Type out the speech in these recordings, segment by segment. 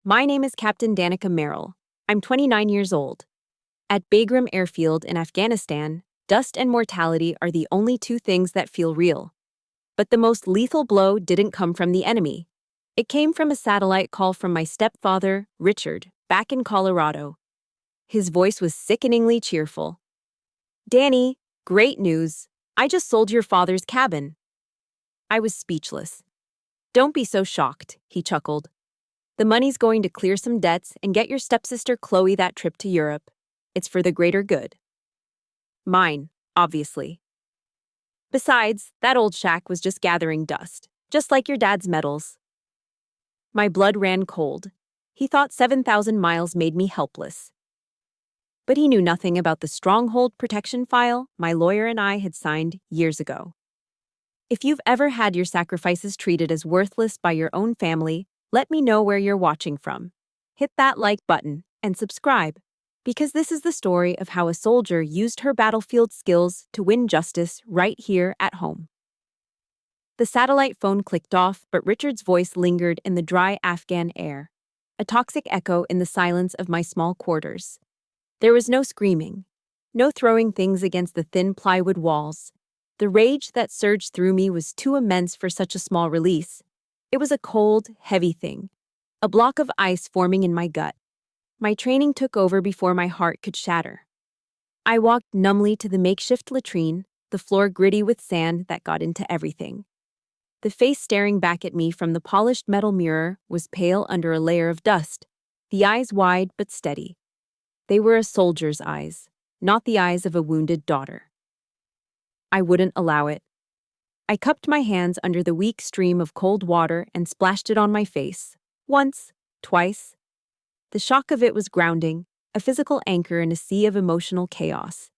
My name is Captain Danica Merrill. I'm 29 years old. At Bagram Airfield in Afghanistan, dust and mortality are the only two things that feel real. But the most lethal blow didn't come from the enemy. It came from a satellite call from my stepfather, Richard, back in Colorado. His voice was sickeningly cheerful. "Danny, great news. I just sold your father's cabin." I was speechless. "Don't be so shocked," he chuckled. "The money's going to clear some debts and get your stepsister Chloe that trip to Europe. It's for the greater good. Mine, obviously. Besides, that old shack was just gathering dust, just like your dad's medals." My blood ran cold. He thought 7,000 miles made me helpless. But he knew nothing about the stronghold protection file my lawyer and I had signed years ago. If you've ever had your sacrifices treated as worthless by your own family, let me know where you're watching from. Hit that like button and subscribe, because this is the story of how a soldier used her battlefield skills to win justice right here at home. The satellite phone clicked off, but Richard's voice lingered in the dry Afghan air, a toxic echo in the silence of my small quarters. There was no screaming, no throwing things against the thin plywood walls. The rage that surged through me was too immense for such a small release. It was a cold, heavy thing, a block of ice forming in my gut. My training took over before my heart could shatter. I walked numbly to the makeshift latrine, the floor gritty with sand that got into everything. The face staring back at me from the polished metal mirror was pale under a layer of dust, the eyes wide but steady. They were a soldier's eyes, not the eyes of a wounded daughter. I wouldn't allow it. I cupped my hands under the weak stream of cold water and splashed it on my face. Once, twice. The shock of it was grounding, a physical anchor in a sea of emotional chaos.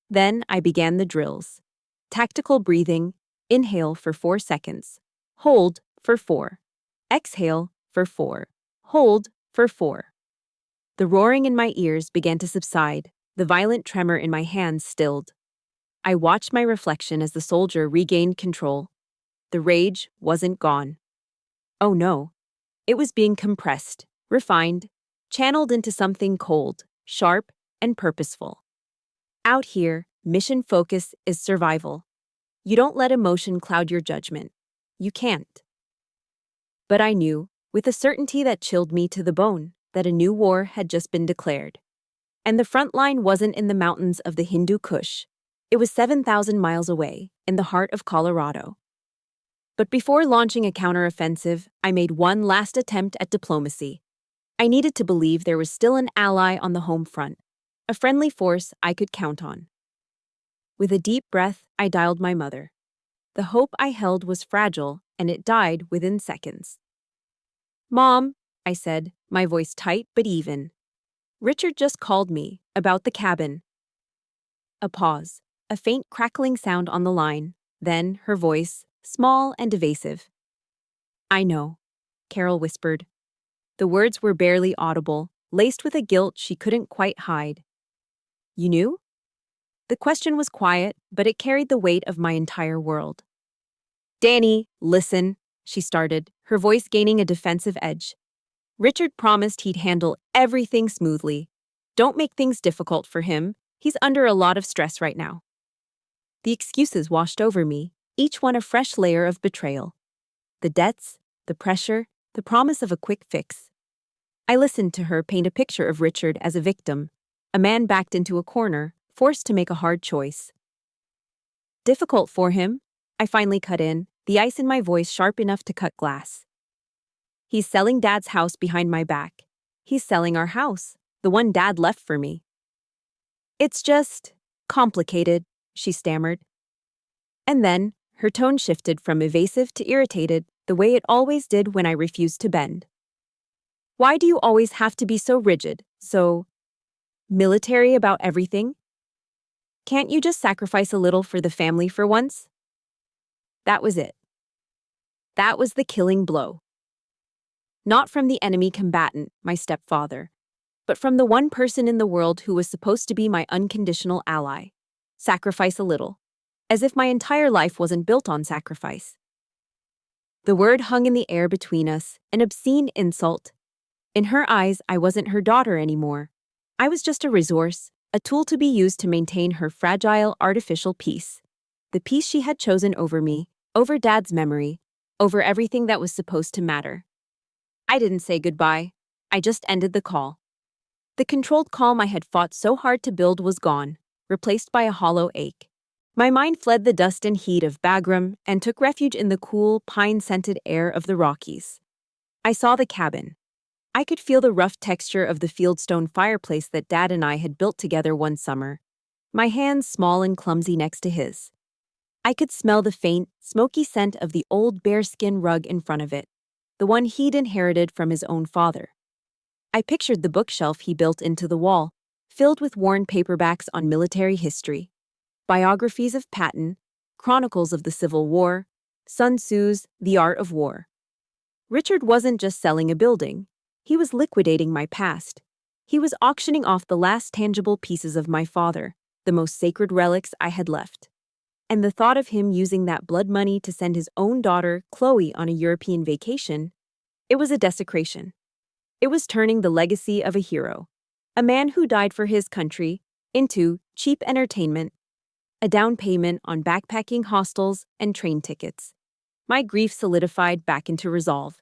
Then I began the drills. Tactical breathing, inhale for 4 seconds. Hold for 4. Exhale for 4. Hold for 4. The roaring in my ears began to subside, the violent tremor in my hands stilled. I watched my reflection as the soldier regained control. The rage wasn't gone. Oh no. It was being compressed, refined, channeled into something cold, sharp, and purposeful. Out here, mission focus is survival. You don't let emotion cloud your judgment. You can't. But I knew, with a certainty that chilled me to the bone, that a new war had just been declared. And the front line wasn't in the mountains of the Hindu Kush. It was 7,000 miles away, in the heart of Colorado. But before launching a counteroffensive, I made one last attempt at diplomacy. I needed to believe there was still an ally on the home front, a friendly force I could count on. With a deep breath, I dialed my mother. The hope I held was fragile, and it died within seconds. "Mom," I said, my voice tight but even. "Richard just called me, about the cabin." A pause, a faint crackling sound on the line, then her voice, small and evasive. "I know," Carol whispered. The words were barely audible, laced with a guilt she couldn't quite hide. "You knew?" The question was quiet, but it carried the weight of my entire world. "Danny, listen," she started, her voice gaining a defensive edge. "Richard promised he'd handle everything smoothly. Don't make things difficult for him. He's under a lot of stress right now." The excuses washed over me, each one a fresh layer of betrayal. The debts, the pressure, the promise of a quick fix. I listened to her paint a picture of Richard as a victim, a man backed into a corner, forced to make a hard choice. "Difficult for him," I finally cut in, the ice in my voice sharp enough to cut glass. "He's selling Dad's house behind my back. He's selling our house, the one Dad left for me." "It's just complicated," she stammered. And then, her tone shifted from evasive to irritated, the way it always did when I refused to bend. "Why do you always have to be so rigid, so military about everything? Can't you just sacrifice a little for the family for once?" That was it. That was the killing blow. Not from the enemy combatant, my stepfather, but from the one person in the world who was supposed to be my unconditional ally. Sacrifice a little. As if my entire life wasn't built on sacrifice. The word hung in the air between us, an obscene insult. In her eyes, I wasn't her daughter anymore. I was just a resource, a tool to be used to maintain her fragile artificial peace. The peace she had chosen over me, over Dad's memory, over everything that was supposed to matter. I didn't say goodbye. I just ended the call. The controlled calm I had fought so hard to build was gone, replaced by a hollow ache. My mind fled the dust and heat of Bagram and took refuge in the cool, pine-scented air of the Rockies. I saw the cabin. I could feel the rough texture of the fieldstone fireplace that Dad and I had built together one summer, my hands small and clumsy next to his. I could smell the faint, smoky scent of the old bearskin rug in front of it, the one he'd inherited from his own father. I pictured the bookshelf he built into the wall, filled with worn paperbacks on military history, biographies of Patton, chronicles of the Civil War, Sun Tzu's The Art of War. Richard wasn't just selling a building. He was liquidating my past. He was auctioning off the last tangible pieces of my father, the most sacred relics I had left. And the thought of him using that blood money to send his own daughter, Chloe, on a European vacation, it was a desecration. It was turning the legacy of a hero, a man who died for his country, into cheap entertainment, a down payment on backpacking hostels and train tickets. My grief solidified back into resolve.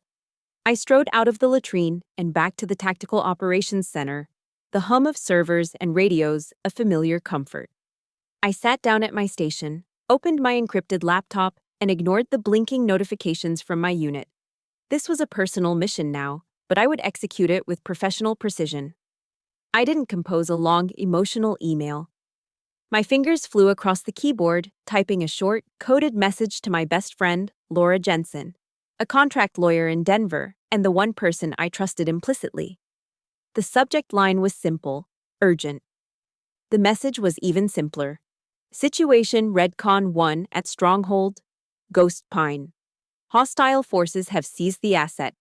I strode out of the latrine and back to the Tactical Operations Center, the hum of servers and radios a familiar comfort. I sat down at my station, opened my encrypted laptop, and ignored the blinking notifications from my unit. This was a personal mission now, but I would execute it with professional precision. I didn't compose a long, emotional email. My fingers flew across the keyboard, typing a short, coded message to my best friend, Laura Jensen, a contract lawyer in Denver, and the one person I trusted implicitly. The subject line was simple, urgent. The message was even simpler. Situation Redcon 1 at Stronghold, Ghost Pine. Hostile forces have seized the asset,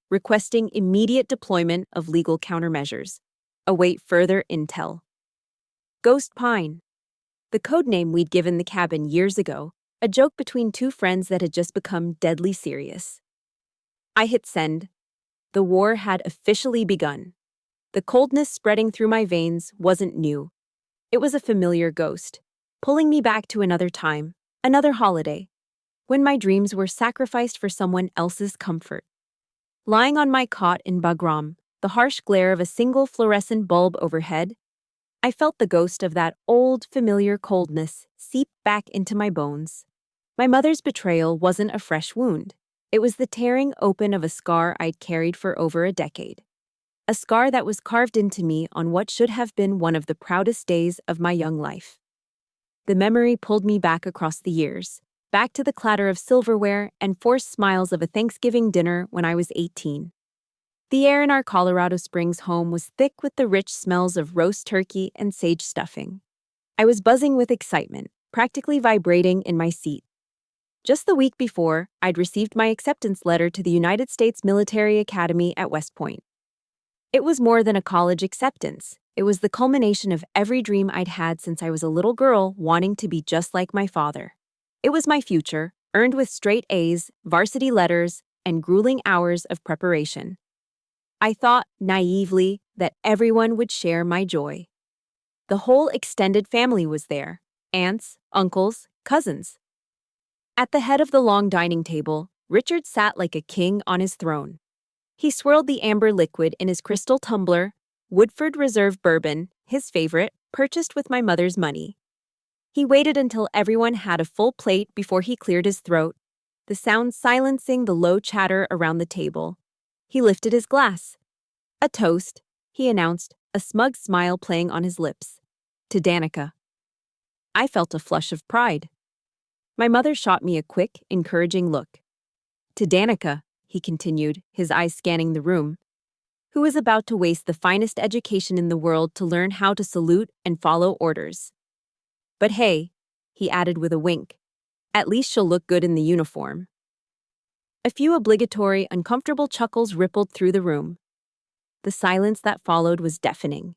requesting immediate deployment of legal countermeasures. Await further intel. Ghost Pine. The codename we'd given the cabin years ago, a joke between two friends that had just become deadly serious. I hit send. The war had officially begun. The coldness spreading through my veins wasn't new. It was a familiar ghost, pulling me back to another time, another holiday, when my dreams were sacrificed for someone else's comfort. Lying on my cot in Bagram, the harsh glare of a single fluorescent bulb overhead, I felt the ghost of that old, familiar coldness seep back into my bones. My mother's betrayal wasn't a fresh wound. It was the tearing open of a scar I'd carried for over a decade. A scar that was carved into me on what should have been one of the proudest days of my young life. The memory pulled me back across the years, back to the clatter of silverware and forced smiles of a Thanksgiving dinner when I was 18. The air in our Colorado Springs home was thick with the rich smells of roast turkey and sage stuffing. I was buzzing with excitement, practically vibrating in my seat. Just the week before, I'd received my acceptance letter to the United States Military Academy at West Point. It was more than a college acceptance. It was the culmination of every dream I'd had since I was a little girl wanting to be just like my father. It was my future, earned with straight A's, varsity letters, and grueling hours of preparation. I thought, naively, that everyone would share my joy. The whole extended family was there, aunts, uncles, cousins. At the head of the long dining table, Richard sat like a king on his throne. He swirled the amber liquid in his crystal tumbler, Woodford Reserve bourbon, his favorite, purchased with my mother's money. He waited until everyone had a full plate before he cleared his throat, the sound silencing the low chatter around the table. He lifted his glass. "A toast," he announced, a smug smile playing on his lips. "To Danica." I felt a flush of pride. My mother shot me a quick, encouraging look. "To Danica," he continued, his eyes scanning the room, "who is about to waste the finest education in the world to learn how to salute and follow orders. But hey," he added with a wink, "at least she'll look good in the uniform." A few obligatory, uncomfortable chuckles rippled through the room. The silence that followed was deafening.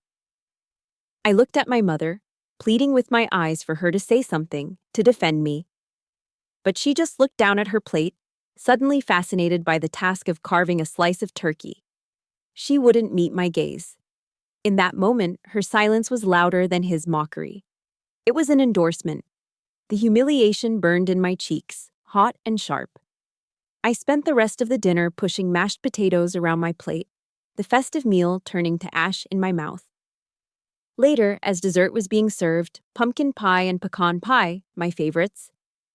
I looked at my mother, pleading with my eyes for her to say something, to defend me. But she just looked down at her plate, suddenly fascinated by the task of carving a slice of turkey. She wouldn't meet my gaze. In that moment, her silence was louder than his mockery. It was an endorsement. The humiliation burned in my cheeks, hot and sharp. I spent the rest of the dinner pushing mashed potatoes around my plate, the festive meal turning to ash in my mouth. Later, as dessert was being served, pumpkin pie and pecan pie, my favorites,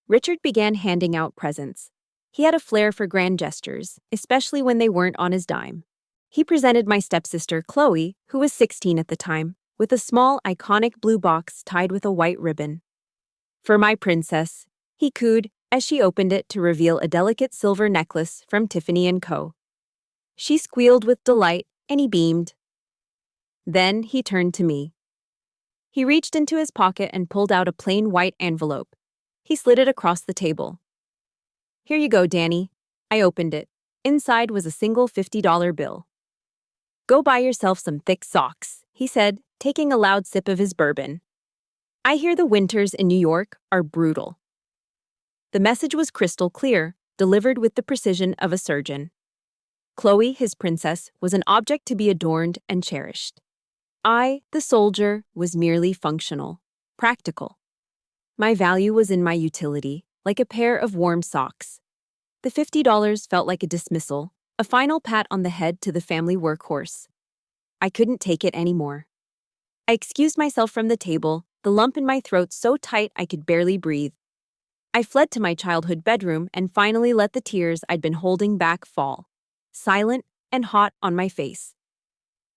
Richard began handing out presents. He had a flair for grand gestures, especially when they weren't on his dime. He presented my stepsister, Chloe, who was 16 at the time, with a small, iconic blue box tied with a white ribbon. "For my princess," he cooed as she opened it to reveal a delicate silver necklace from Tiffany & Co. She squealed with delight, and he beamed. Then he turned to me. He reached into his pocket and pulled out a plain white envelope. He slid it across the table. "Here you go, Danny." I opened it. Inside was a single $50 bill. "Go buy yourself some thick socks," he said, taking a loud sip of his bourbon. "I hear the winters in New York are brutal." The message was crystal clear, delivered with the precision of a surgeon. Chloe, his princess, was an object to be adorned and cherished. I, the soldier, was merely functional, practical. My value was in my utility, like a pair of warm socks. The $50 felt like a dismissal, a final pat on the head to the family workhorse. I couldn't take it anymore. I excused myself from the table, the lump in my throat so tight I could barely breathe. I fled to my childhood bedroom and finally let the tears I'd been holding back fall, silent and hot on my face.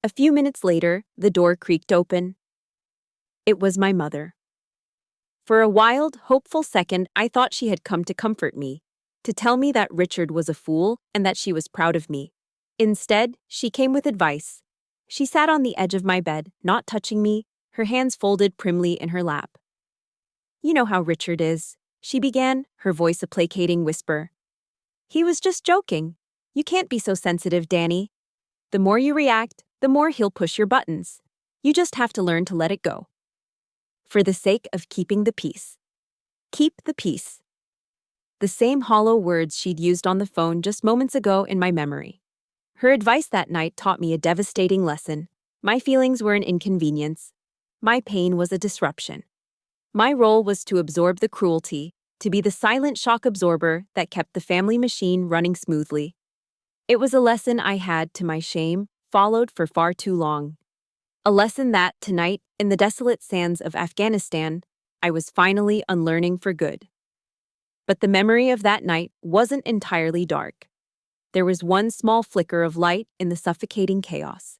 A few minutes later, the door creaked open. It was my mother. For a wild, hopeful second, I thought she had come to comfort me, to tell me that Richard was a fool and that she was proud of me. Instead, she came with advice. She sat on the edge of my bed, not touching me, her hands folded primly in her lap. "You know how Richard is," she began, her voice a placating whisper. "He was just joking. You can't be so sensitive, Danny. The more you react, the more he'll push your buttons. You just have to learn to let it go. For the sake of keeping the peace. Keep the peace." The same hollow words she'd used on the phone just moments ago in my memory. Her advice that night taught me a devastating lesson. My feelings were an inconvenience. My pain was a disruption. My role was to absorb the cruelty, to be the silent shock absorber that kept the family machine running smoothly. It was a lesson I had, to my shame, followed for far too long. A lesson that, tonight, in the desolate sands of Afghanistan, I was finally unlearning for good. But the memory of that night wasn't entirely dark. There was one small flicker of light in the suffocating chaos.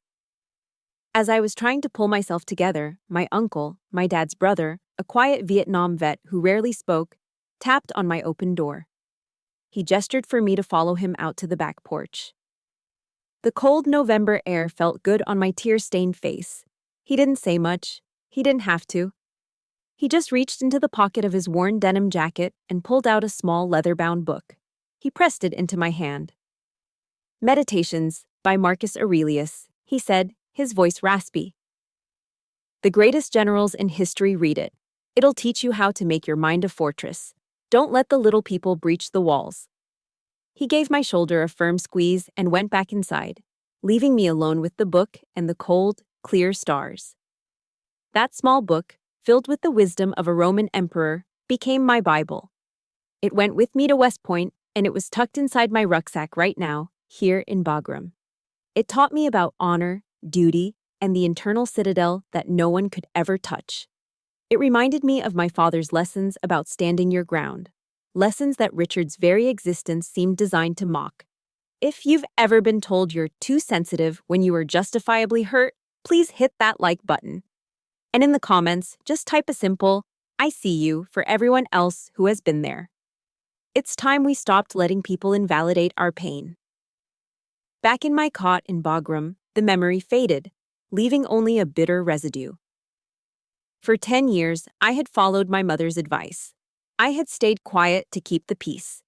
As I was trying to pull myself together, my uncle, my dad's brother, a quiet Vietnam vet who rarely spoke, tapped on my open door. He gestured for me to follow him out to the back porch. The cold November air felt good on my tear-stained face. He didn't say much. He didn't have to. He just reached into the pocket of his worn denim jacket and pulled out a small leather-bound book. He pressed it into my hand. "Meditations by Marcus Aurelius," he said, his voice raspy. "The greatest generals in history read it. It'll teach you how to make your mind a fortress. Don't let the little people breach the walls." He gave my shoulder a firm squeeze and went back inside, leaving me alone with the book and the cold, clear stars. That small book, filled with the wisdom of a Roman emperor, became my Bible. It went with me to West Point, and it was tucked inside my rucksack right now, here in Bagram. It taught me about honor, duty, and the internal citadel that no one could ever touch. It reminded me of my father's lessons about standing your ground, lessons that Richard's very existence seemed designed to mock. If you've ever been told you're too sensitive when you were justifiably hurt, please hit that like button. And in the comments, just type a simple, "I see you," for everyone else who has been there. It's time we stopped letting people invalidate our pain. Back in my cot in Bagram, the memory faded, leaving only a bitter residue. For 10 years, I had followed my mother's advice. I had stayed quiet to keep the peace.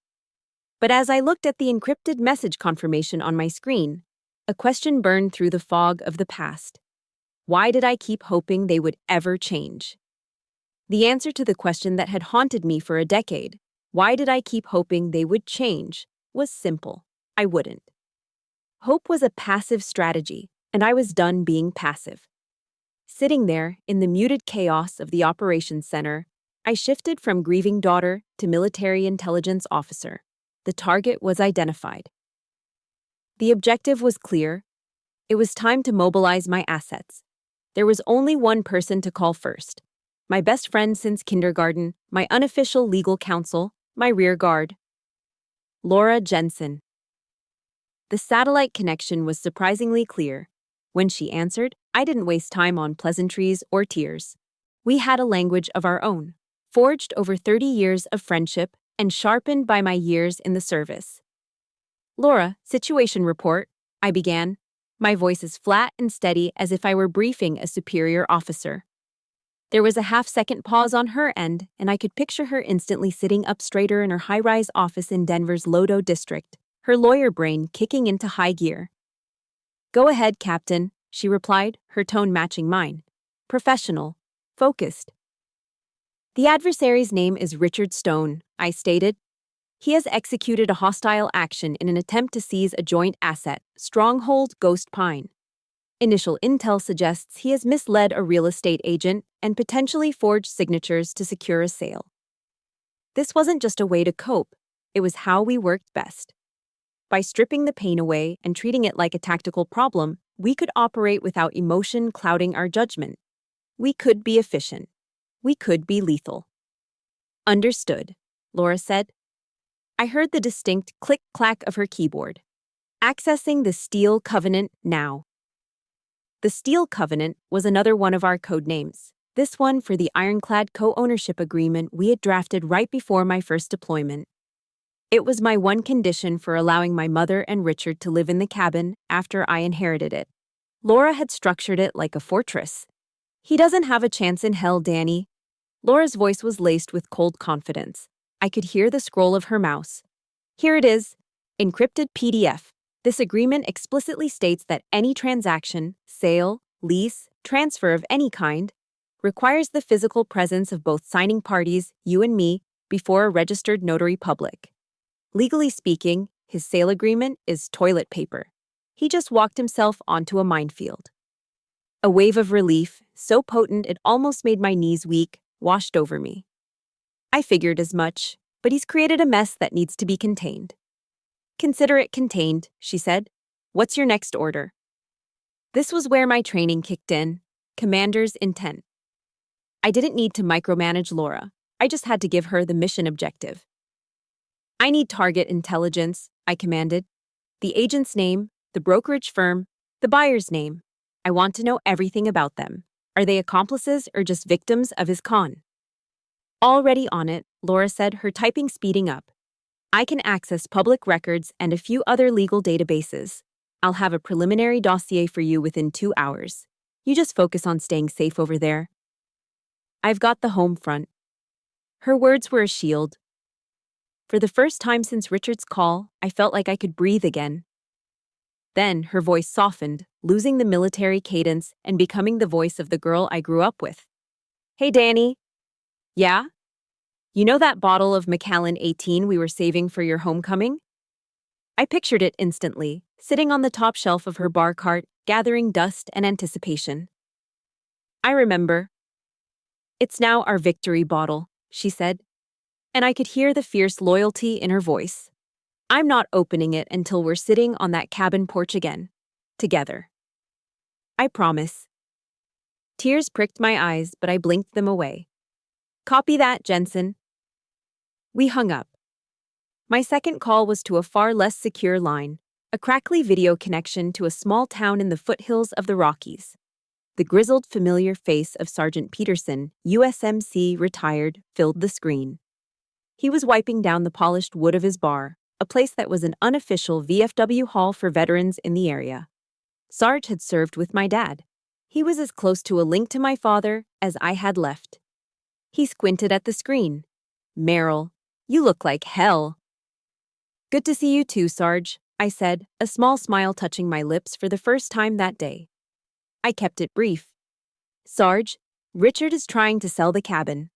But as I looked at the encrypted message confirmation on my screen, a question burned through the fog of the past. Why did I keep hoping they would ever change? The answer to the question that had haunted me for a decade, why did I keep hoping they would change, was simple. I wouldn't. Hope was a passive strategy, and I was done being passive. Sitting there, in the muted chaos of the operations center, I shifted from grieving daughter to military intelligence officer. The target was identified. The objective was clear. It was time to mobilize my assets. There was only one person to call first. My best friend since kindergarten, my unofficial legal counsel, my rear guard. Laura Jensen. The satellite connection was surprisingly clear. When she answered, I didn't waste time on pleasantries or tears. We had a language of our own, forged over 30 years of friendship and sharpened by my years in the service. Laura, situation report, I began, my voice as flat and steady as if I were briefing a superior officer. There was a half-second pause on her end, and I could picture her instantly sitting up straighter in her high-rise office in Denver's Lodo district, her lawyer brain kicking into high gear. Go ahead, Captain, she replied, her tone matching mine. Professional. Focused. The adversary's name is Richard Stone, I stated. He has executed a hostile action in an attempt to seize a joint asset, Stronghold Ghost Pine. Initial intel suggests he has misled a real estate agent and potentially forged signatures to secure a sale. This wasn't just a way to cope, it was how we worked best. By stripping the pain away and treating it like a tactical problem, we could operate without emotion clouding our judgment. We could be efficient. We could be lethal. Understood, Laura said. I heard the distinct click-clack of her keyboard. Accessing the Steel Covenant now. The Steel Covenant was another one of our code names, this one for the ironclad co-ownership agreement we had drafted right before my first deployment. It was my one condition for allowing my mother and Richard to live in the cabin after I inherited it. Laura had structured it like a fortress. He doesn't have a chance in hell, Danny. Laura's voice was laced with cold confidence. I could hear the scroll of her mouse. Here it is, encrypted PDF. This agreement explicitly states that any transaction, sale, lease, transfer of any kind, requires the physical presence of both signing parties, you and me, before a registered notary public. Legally speaking, his sale agreement is toilet paper. He just walked himself onto a minefield. A wave of relief, so potent it almost made my knees weak, washed over me. I figured as much, but he's created a mess that needs to be contained. Consider it contained, she said. What's your next order? This was where my training kicked in, commander's intent. I didn't need to micromanage Laura. I just had to give her the mission objective. I need target intelligence, I commanded. The agent's name, the brokerage firm, the buyer's name. I want to know everything about them. Are they accomplices or just victims of his con? Already on it, Laura said, her typing speeding up. I can access public records and a few other legal databases. I'll have a preliminary dossier for you within 2 hours. You just focus on staying safe over there. I've got the home front. Her words were a shield. For the first time since Richard's call, I felt like I could breathe again. Then her voice softened, losing the military cadence and becoming the voice of the girl I grew up with. Hey, Danny. Yeah? You know that bottle of Macallan 18 we were saving for your homecoming? I pictured it instantly, sitting on the top shelf of her bar cart, gathering dust and anticipation. I remember. It's now our victory bottle, she said, and I could hear the fierce loyalty in her voice. I'm not opening it until we're sitting on that cabin porch again, together. I promise. Tears pricked my eyes, but I blinked them away. Copy that, Jensen. We hung up. My second call was to a far less secure line, a crackly video connection to a small town in the foothills of the Rockies. The grizzled, familiar face of Sergeant Peterson, USMC retired, filled the screen. He was wiping down the polished wood of his bar, a place that was an unofficial VFW hall for veterans in the area. Sarge had served with my dad. He was as close to a link to my father as I had left. He squinted at the screen. Meryl, you look like hell. Good to see you too, Sarge, I said, a small smile touching my lips for the first time that day. I kept it brief. Sarge, Richard is trying to sell the cabin.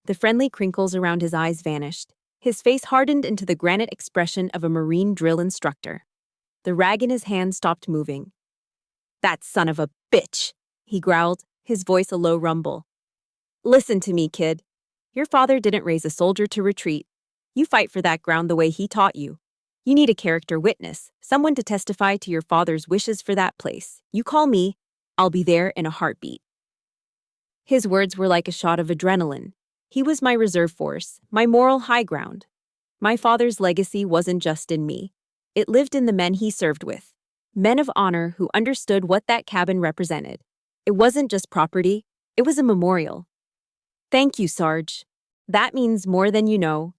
The friendly crinkles around his eyes vanished. His face hardened into the granite expression of a Marine drill instructor. The rag in his hand stopped moving. "That son of a bitch," he growled, his voice a low rumble. "Listen to me, kid. Your father didn't raise a soldier to retreat. You fight for that ground the way he taught you. You need a character witness, someone to testify to your father's wishes for that place. You call me, I'll be there in a heartbeat." His words were like a shot of adrenaline. He was my reserve force, my moral high ground. My father's legacy wasn't just in me. It lived in the men he served with. Men of honor who understood what that cabin represented. It wasn't just property, it was a memorial. "Thank you, Sarge. That means more than you know."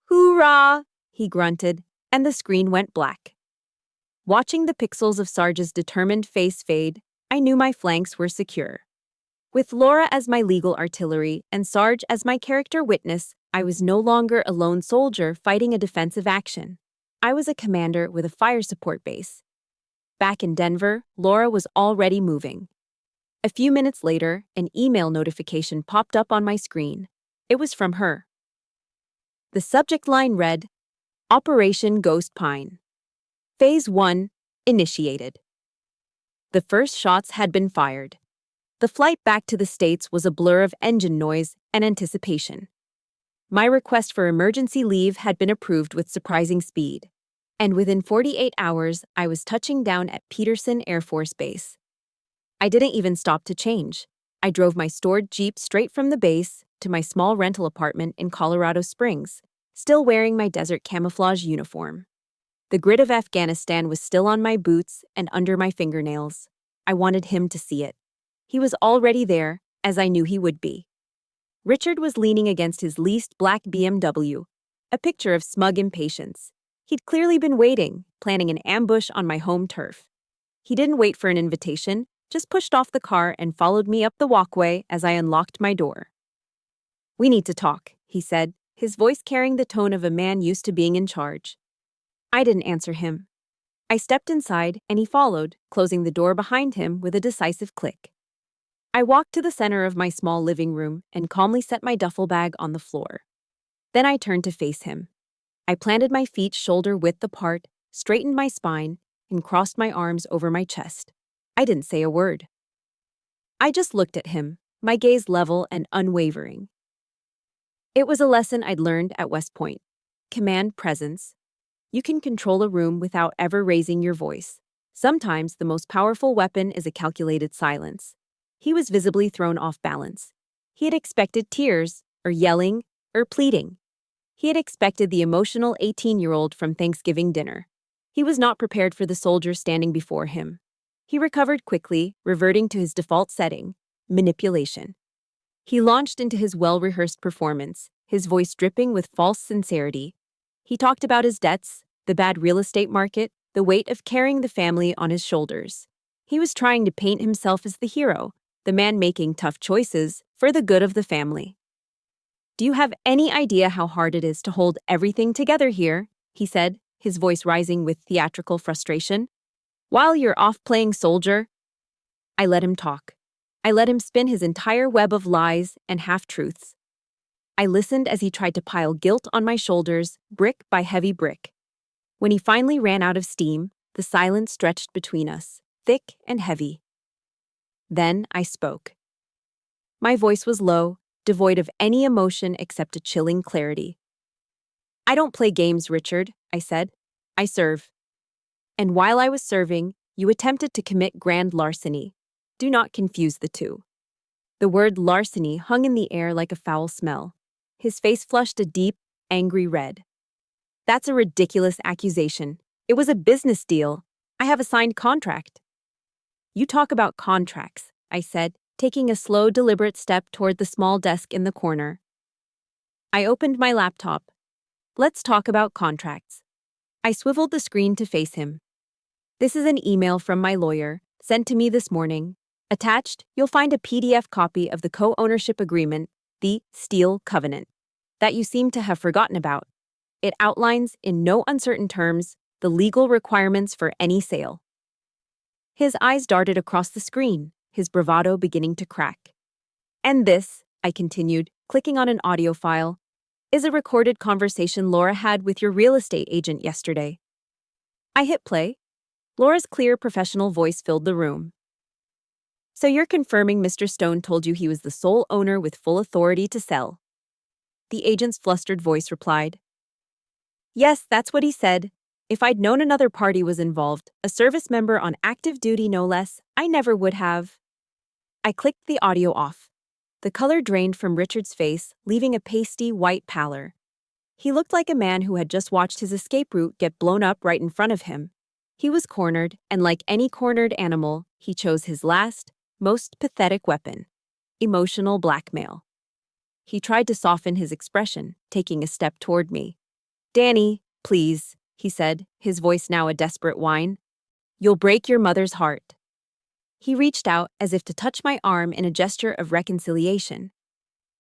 "Hoorah!" he grunted, and the screen went black. Watching the pixels of Sarge's determined face fade, I knew my flanks were secure. With Laura as my legal artillery and Sarge as my character witness, I was no longer a lone soldier fighting a defensive action. I was a commander with a fire support base. Back in Denver, Laura was already moving. A few minutes later, an email notification popped up on my screen. It was from her. The subject line read, "Operation Ghost Pine. Phase 1 initiated." The first shots had been fired. The flight back to the States was a blur of engine noise and anticipation. My request for emergency leave had been approved with surprising speed, and within 48 hours, I was touching down at Peterson Air Force Base. I didn't even stop to change. I drove my stored Jeep straight from the base to my small rental apartment in Colorado Springs, still wearing my desert camouflage uniform. The grit of Afghanistan was still on my boots and under my fingernails. I wanted him to see it. He was already there, as I knew he would be. Richard was leaning against his leased black BMW, a picture of smug impatience. He'd clearly been waiting, planning an ambush on my home turf. He didn't wait for an invitation, just pushed off the car and followed me up the walkway as I unlocked my door. "We need to talk," he said, his voice carrying the tone of a man used to being in charge. I didn't answer him. I stepped inside, and he followed, closing the door behind him with a decisive click. I walked to the center of my small living room and calmly set my duffel bag on the floor. Then I turned to face him. I planted my feet shoulder-width apart, straightened my spine, and crossed my arms over my chest. I didn't say a word. I just looked at him, my gaze level and unwavering. It was a lesson I'd learned at West Point. Command presence. You can control a room without ever raising your voice. Sometimes the most powerful weapon is a calculated silence. He was visibly thrown off balance. He had expected tears, or yelling, or pleading. He had expected the emotional 18-year-old from Thanksgiving dinner. He was not prepared for the soldier standing before him. He recovered quickly, reverting to his default setting, manipulation. He launched into his well-rehearsed performance, his voice dripping with false sincerity. He talked about his debts, the bad real estate market, the weight of carrying the family on his shoulders. He was trying to paint himself as the hero, the man making tough choices for the good of the family. "Do you have any idea how hard it is to hold everything together here?" he said, his voice rising with theatrical frustration. "While you're off playing soldier?" I let him talk. I let him spin his entire web of lies and half-truths. I listened as he tried to pile guilt on my shoulders, brick by heavy brick. When he finally ran out of steam, the silence stretched between us, thick and heavy. Then I spoke. My voice was low, devoid of any emotion except a chilling clarity. "I don't play games, Richard," I said. "I serve. And while I was serving, you attempted to commit grand larceny. Do not confuse the two." The word larceny hung in the air like a foul smell. His face flushed a deep, angry red. "That's a ridiculous accusation. It was a business deal. I have a signed contract." "You talk about contracts," I said, taking a slow, deliberate step toward the small desk in the corner. I opened my laptop. "Let's talk about contracts." I swiveled the screen to face him. "This is an email from my lawyer, sent to me this morning. Attached, you'll find a PDF copy of the co-ownership agreement, the Steel Covenant, that you seem to have forgotten about. It outlines, in no uncertain terms, the legal requirements for any sale." His eyes darted across the screen, his bravado beginning to crack. "And this," I continued, clicking on an audio file, "is a recorded conversation Laura had with your real estate agent yesterday." I hit play. Laura's clear professional voice filled the room. So you're confirming Mr. Stone told you he was the sole owner with full authority to sell? The agent's flustered voice replied. Yes, that's what he said. If I'd known another party was involved, a service member on active duty no less, I never would have. I clicked the audio off. The color drained from Richard's face, leaving a pasty white pallor. He looked like a man who had just watched his escape route get blown up right in front of him. He was cornered, and like any cornered animal, he chose his last, most pathetic weapon: emotional blackmail. He tried to soften his expression, taking a step toward me. Danny, please, he said, his voice now a desperate whine. You'll break your mother's heart. He reached out as if to touch my arm in a gesture of reconciliation.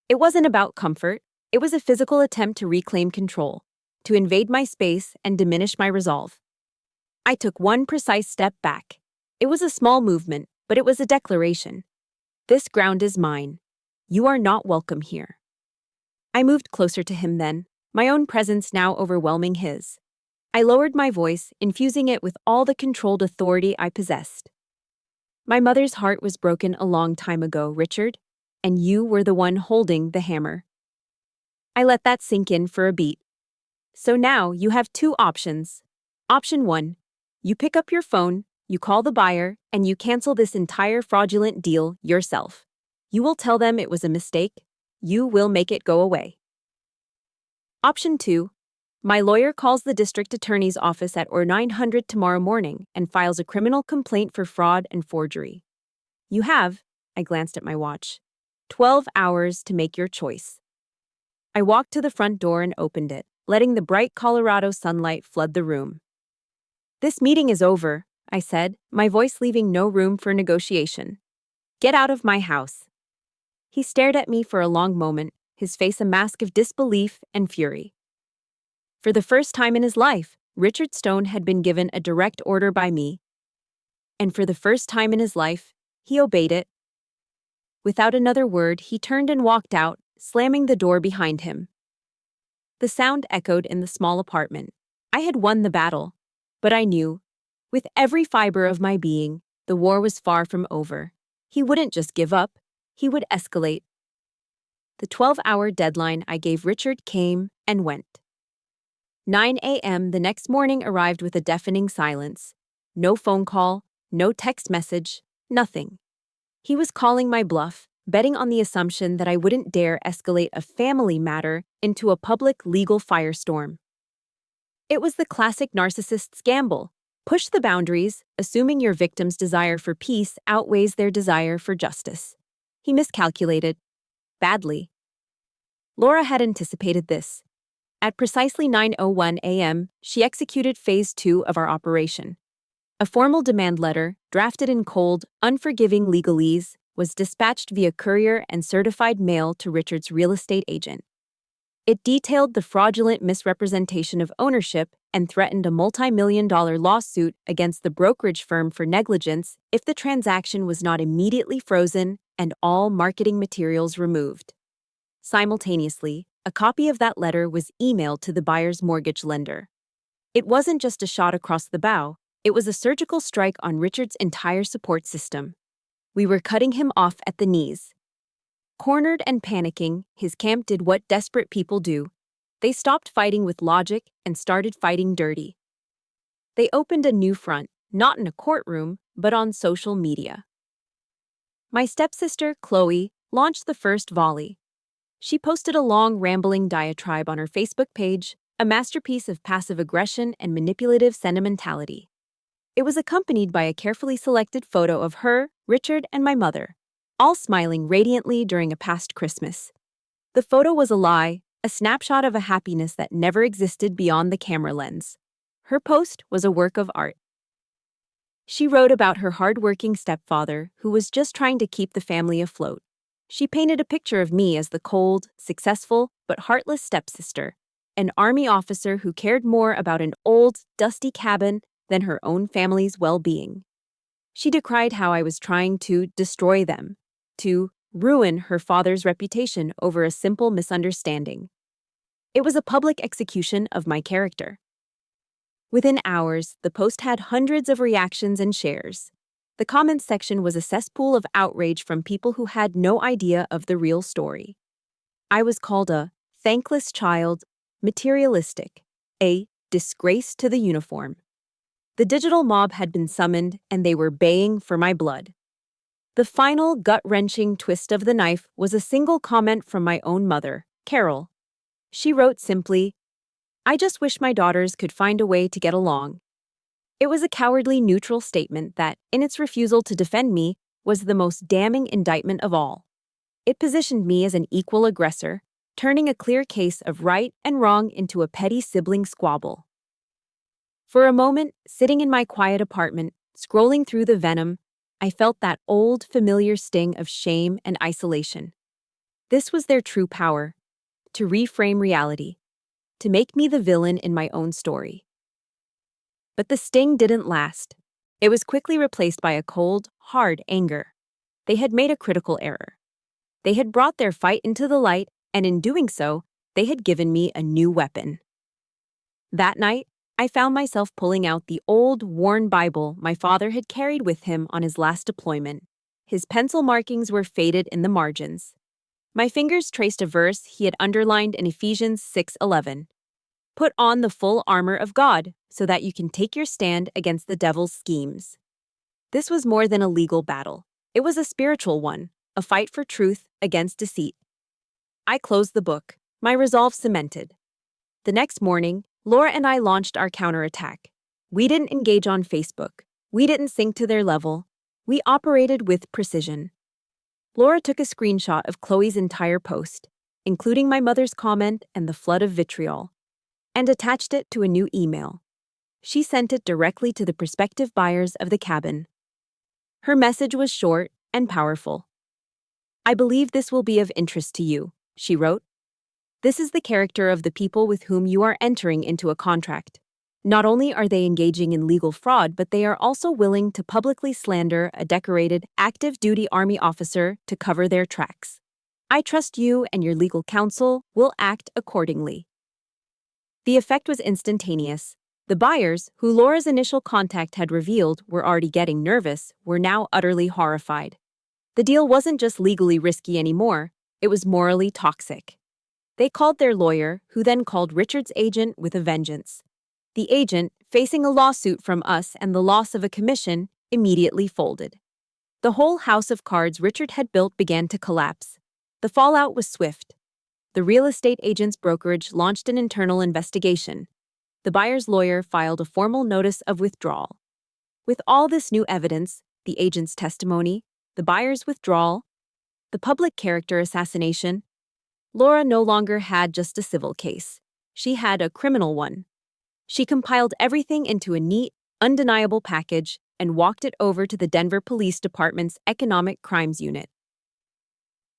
It wasn't about comfort. It was a physical attempt to reclaim control, to invade my space and diminish my resolve. I took one precise step back. It was a small movement, but it was a declaration. This ground is mine. You are not welcome here. I moved closer to him then, my own presence now overwhelming his. I lowered my voice, infusing it with all the controlled authority I possessed. My mother's heart was broken a long time ago, Richard, and you were the one holding the hammer. I let that sink in for a beat. So now you have two options. Option 1. You pick up your phone, you call the buyer, and you cancel this entire fraudulent deal yourself. You will tell them it was a mistake. You will make it go away. Option 2. My lawyer calls the district attorney's office at or 900 tomorrow morning and files a criminal complaint for fraud and forgery. You have, I glanced at my watch, 12 hours to make your choice. I walked to the front door and opened it, letting the bright Colorado sunlight flood the room. This meeting is over, I said, my voice leaving no room for negotiation. Get out of my house. He stared at me for a long moment, his face a mask of disbelief and fury. For the first time in his life, Richard Stone had been given a direct order by me. And for the first time in his life, he obeyed it. Without another word, he turned and walked out, slamming the door behind him. The sound echoed in the small apartment. I had won the battle, but I knew, with every fiber of my being, the war was far from over. He wouldn't just give up, he would escalate. The 12-hour deadline I gave Richard came and went. 9 a.m. the next morning arrived with a deafening silence. No phone call, no text message, nothing. He was calling my bluff, betting on the assumption that I wouldn't dare escalate a family matter into a public legal firestorm. It was the classic narcissist's gamble. Push the boundaries, assuming your victim's desire for peace outweighs their desire for justice. He miscalculated. Badly. Laura had anticipated this. At precisely 9:01 a.m., she executed Phase 2 of our operation. A formal demand letter, drafted in cold, unforgiving legalese, was dispatched via courier and certified mail to Richard's real estate agent. It detailed the fraudulent misrepresentation of ownership and threatened a multi-million-dollar lawsuit against the brokerage firm for negligence if the transaction was not immediately frozen and all marketing materials removed. Simultaneously, a copy of that letter was emailed to the buyer's mortgage lender. It wasn't just a shot across the bow, it was a surgical strike on Richard's entire support system. We were cutting him off at the knees. Cornered and panicking, his camp did what desperate people do. They stopped fighting with logic and started fighting dirty. They opened a new front, not in a courtroom, but on social media. My stepsister, Chloe, launched the first volley. She posted a long, rambling diatribe on her Facebook page, a masterpiece of passive aggression and manipulative sentimentality. It was accompanied by a carefully selected photo of her, Richard, and my mother, all smiling radiantly during a past Christmas. The photo was a lie, a snapshot of a happiness that never existed beyond the camera lens. Her post was a work of art. She wrote about her hard-working stepfather who was just trying to keep the family afloat. She painted a picture of me as the cold, successful, but heartless stepsister, an army officer who cared more about an old, dusty cabin than her own family's well-being. She decried how I was trying to destroy them, to ruin her father's reputation over a simple misunderstanding. It was a public execution of my character. Within hours, the post had hundreds of reactions and shares. The comments section was a cesspool of outrage from people who had no idea of the real story. I was called a thankless child, materialistic, a disgrace to the uniform. The digital mob had been summoned, and they were baying for my blood. The final gut-wrenching twist of the knife was a single comment from my own mother, Carol. She wrote simply, "I just wish my daughters could find a way to get along." It was a cowardly neutral statement that, in its refusal to defend me, was the most damning indictment of all. It positioned me as an equal aggressor, turning a clear case of right and wrong into a petty sibling squabble. For a moment, sitting in my quiet apartment, scrolling through the venom, I felt that old, familiar sting of shame and isolation. This was their true power, to reframe reality, to make me the villain in my own story. But the sting didn't last. It was quickly replaced by a cold, hard anger. They had made a critical error. They had brought their fight into the light, and in doing so, they had given me a new weapon. That night, I found myself pulling out the old, worn Bible my father had carried with him on his last deployment. His pencil markings were faded in the margins. My fingers traced a verse he had underlined in Ephesians 6:11. "Put on the full armor of God, so that you can take your stand against the devil's schemes." This was more than a legal battle. It was a spiritual one, a fight for truth against deceit. I closed the book, my resolve cemented. The next morning, Laura and I launched our counterattack. We didn't engage on Facebook. We didn't sink to their level. We operated with precision. Laura took a screenshot of Chloe's entire post, including my mother's comment and the flood of vitriol, and attached it to a new email. She sent it directly to the prospective buyers of the cabin. Her message was short and powerful. "I believe this will be of interest to you," she wrote. "This is the character of the people with whom you are entering into a contract. Not only are they engaging in legal fraud, but they are also willing to publicly slander a decorated, active-duty Army officer to cover their tracks. I trust you and your legal counsel will act accordingly." The effect was instantaneous. The buyers, who Laura's initial contact had revealed were already getting nervous, were now utterly horrified. The deal wasn't just legally risky anymore, it was morally toxic. They called their lawyer, who then called Richard's agent with a vengeance. The agent, facing a lawsuit from us and the loss of a commission, immediately folded. The whole house of cards Richard had built began to collapse. The fallout was swift. The real estate agent's brokerage launched an internal investigation. The buyer's lawyer filed a formal notice of withdrawal. With all this new evidence, the agent's testimony, the buyer's withdrawal, the public character assassination, Laura no longer had just a civil case. She had a criminal one. She compiled everything into a neat, undeniable package and walked it over to the Denver Police Department's Economic Crimes Unit.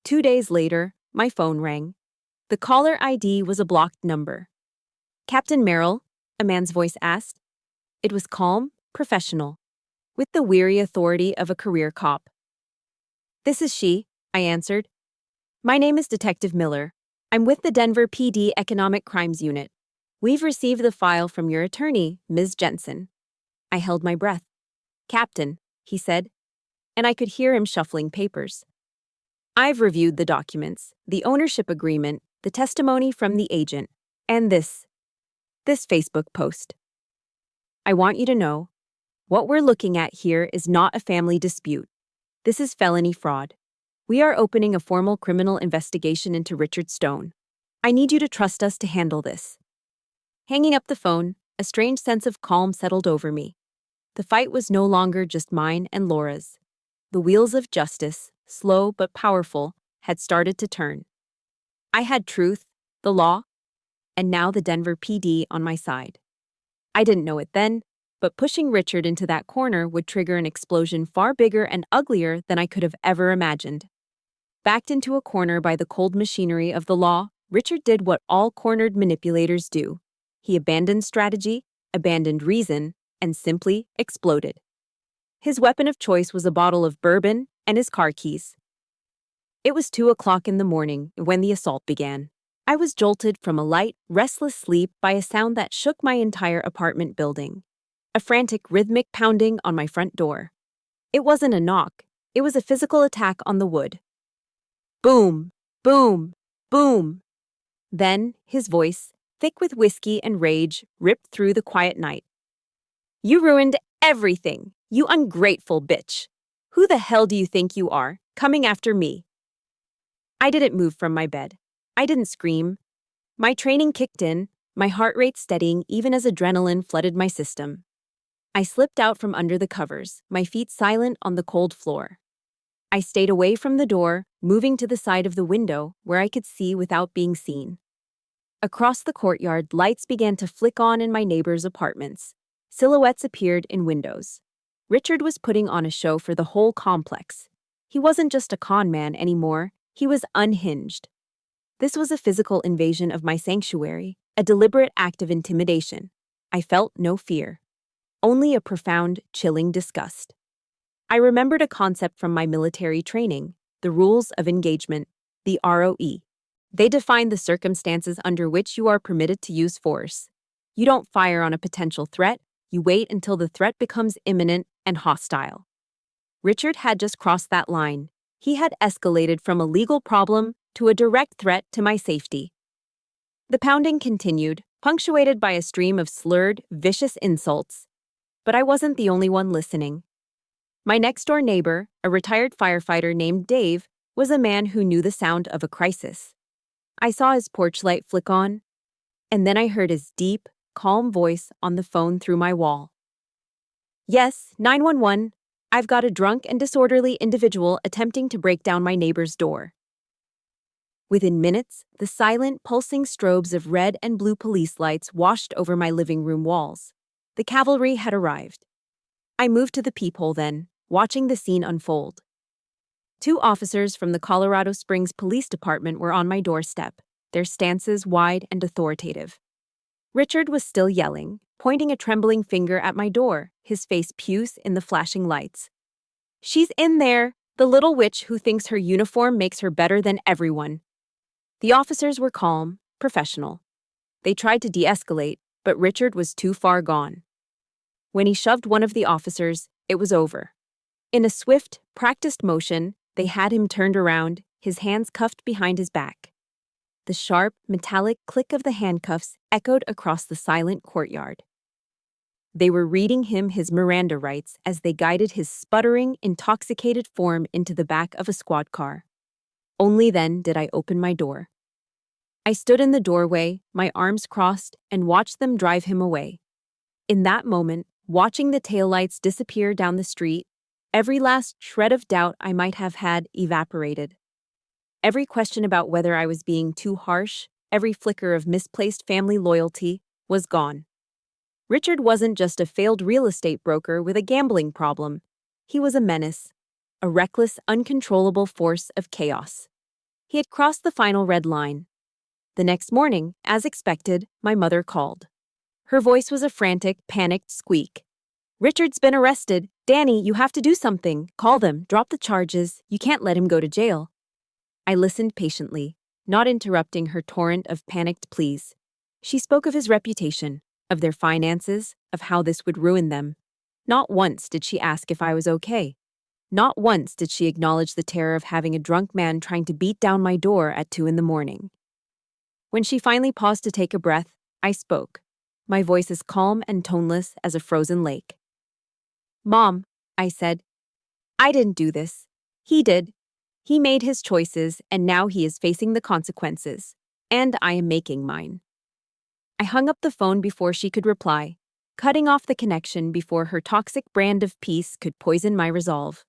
2 days later, my phone rang. The caller ID was a blocked number. "Captain Merrill?" a man's voice asked. It was calm, professional, with the weary authority of a career cop. "This is she," I answered. "My name is Detective Miller. I'm with the Denver PD Economic Crimes Unit. We've received the file from your attorney, Ms. Jensen." I held my breath. "Captain," he said, and I could hear him shuffling papers. "I've reviewed the documents, the ownership agreement, the testimony from the agent, and this Facebook post. I want you to know, what we're looking at here is not a family dispute. This is felony fraud. We are opening a formal criminal investigation into Richard Stone. I need you to trust us to handle this." Hanging up the phone, a strange sense of calm settled over me. The fight was no longer just mine and Laura's. The wheels of justice, slow but powerful, had started to turn. I had truth, the law, and now the Denver PD on my side. I didn't know it then, but pushing Richard into that corner would trigger an explosion far bigger and uglier than I could have ever imagined. Backed into a corner by the cold machinery of the law, Richard did what all cornered manipulators do. He abandoned strategy, abandoned reason, and simply exploded. His weapon of choice was a bottle of bourbon and his car keys. It was 2 o'clock in the morning when the assault began. I was jolted from a light, restless sleep by a sound that shook my entire apartment building. A frantic, rhythmic pounding on my front door. It wasn't a knock. It was a physical attack on the wood. Boom! Boom! Boom! Then, his voice, thick with whiskey and rage, ripped through the quiet night. You ruined everything, you ungrateful bitch! Who the hell do you think you are, coming after me? I didn't move from my bed. I didn't scream. My training kicked in, my heart rate steadying even as adrenaline flooded my system. I slipped out from under the covers, my feet silent on the cold floor. I stayed away from the door, moving to the side of the window where I could see without being seen. Across the courtyard, lights began to flick on in my neighbors' apartments. Silhouettes appeared in windows. Richard was putting on a show for the whole complex. He wasn't just a con man anymore, he was unhinged. This was a physical invasion of my sanctuary, a deliberate act of intimidation. I felt no fear. Only a profound, chilling disgust. I remembered a concept from my military training, the rules of engagement, the ROE. They define the circumstances under which you are permitted to use force. You don't fire on a potential threat, you wait until the threat becomes imminent and hostile. Richard had just crossed that line. He had escalated from a legal problem to a direct threat to my safety. The pounding continued, punctuated by a stream of slurred, vicious insults. But I wasn't the only one listening. My next-door neighbor, a retired firefighter named Dave, was a man who knew the sound of a crisis. I saw his porch light flick on, and then I heard his deep, calm voice on the phone through my wall. Yes, 911. I've got a drunk and disorderly individual attempting to break down my neighbor's door. Within minutes, the silent, pulsing strobes of red and blue police lights washed over my living room walls. The cavalry had arrived. I moved to the peephole then, watching the scene unfold. 2 officers from the Colorado Springs Police Department were on my doorstep, their stances wide and authoritative. Richard was still yelling, pointing a trembling finger at my door, his face puce in the flashing lights. She's in there, the little witch who thinks her uniform makes her better than everyone. The officers were calm, professional. They tried to de-escalate, but Richard was too far gone. When he shoved one of the officers, it was over. In a swift, practiced motion, they had him turned around, his hands cuffed behind his back. The sharp, metallic click of the handcuffs echoed across the silent courtyard. They were reading him his Miranda rights as they guided his sputtering, intoxicated form into the back of a squad car. Only then did I open my door. I stood in the doorway, my arms crossed, and watched them drive him away. In that moment, watching the taillights disappear down the street, every last shred of doubt I might have had evaporated. Every question about whether I was being too harsh, every flicker of misplaced family loyalty, was gone. Richard wasn't just a failed real estate broker with a gambling problem. He was a menace, a reckless, uncontrollable force of chaos. He had crossed the final red line. The next morning, as expected, my mother called. Her voice was a frantic, panicked squeak. Richard's been arrested. Danny, you have to do something. Call them, drop the charges. You can't let him go to jail. I listened patiently, not interrupting her torrent of panicked pleas. She spoke of his reputation, of their finances, of how this would ruin them. Not once did she ask if I was okay. Not once did she acknowledge the terror of having a drunk man trying to beat down my door at 2 a.m. When she finally paused to take a breath, I spoke, my voice as calm and toneless as a frozen lake. Mom, I said, I didn't do this. He did. He made his choices, and now he is facing the consequences. And I am making mine. I hung up the phone before she could reply, cutting off the connection before her toxic brand of peace could poison my resolve.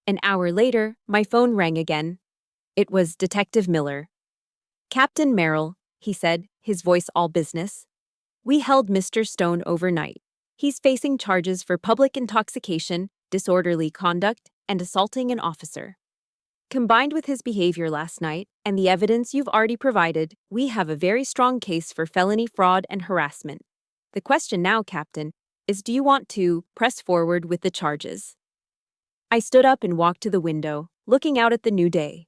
An hour later, my phone rang again. It was Detective Miller. Captain Merrill, he said, his voice all business. We held Mr. Stone overnight. He's facing charges for public intoxication, disorderly conduct, and assaulting an officer. Combined with his behavior last night and the evidence you've already provided, we have a very strong case for felony fraud and harassment. The question now, Captain, is do you want to press forward with the charges? I stood up and walked to the window, looking out at the new day.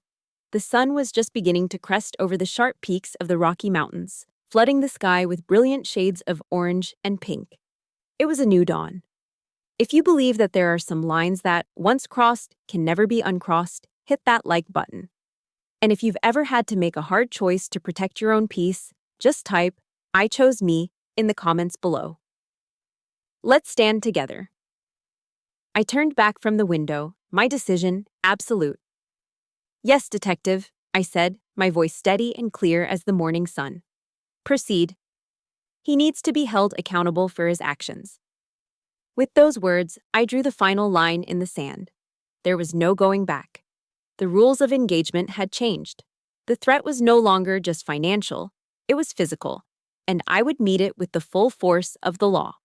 The sun was just beginning to crest over the sharp peaks of the Rocky Mountains, flooding the sky with brilliant shades of orange and pink. It was a new dawn. If you believe that there are some lines that, once crossed, can never be uncrossed, hit that like button. And if you've ever had to make a hard choice to protect your own peace, just type, "I chose me," in the comments below. Let's stand together. I turned back from the window, my decision absolute. "Yes, detective," I said, my voice steady and clear as the morning sun. "Proceed. He needs to be held accountable for his actions." With those words, I drew the final line in the sand. There was no going back. The rules of engagement had changed. The threat was no longer just financial, it was physical, and I would meet it with the full force of the law.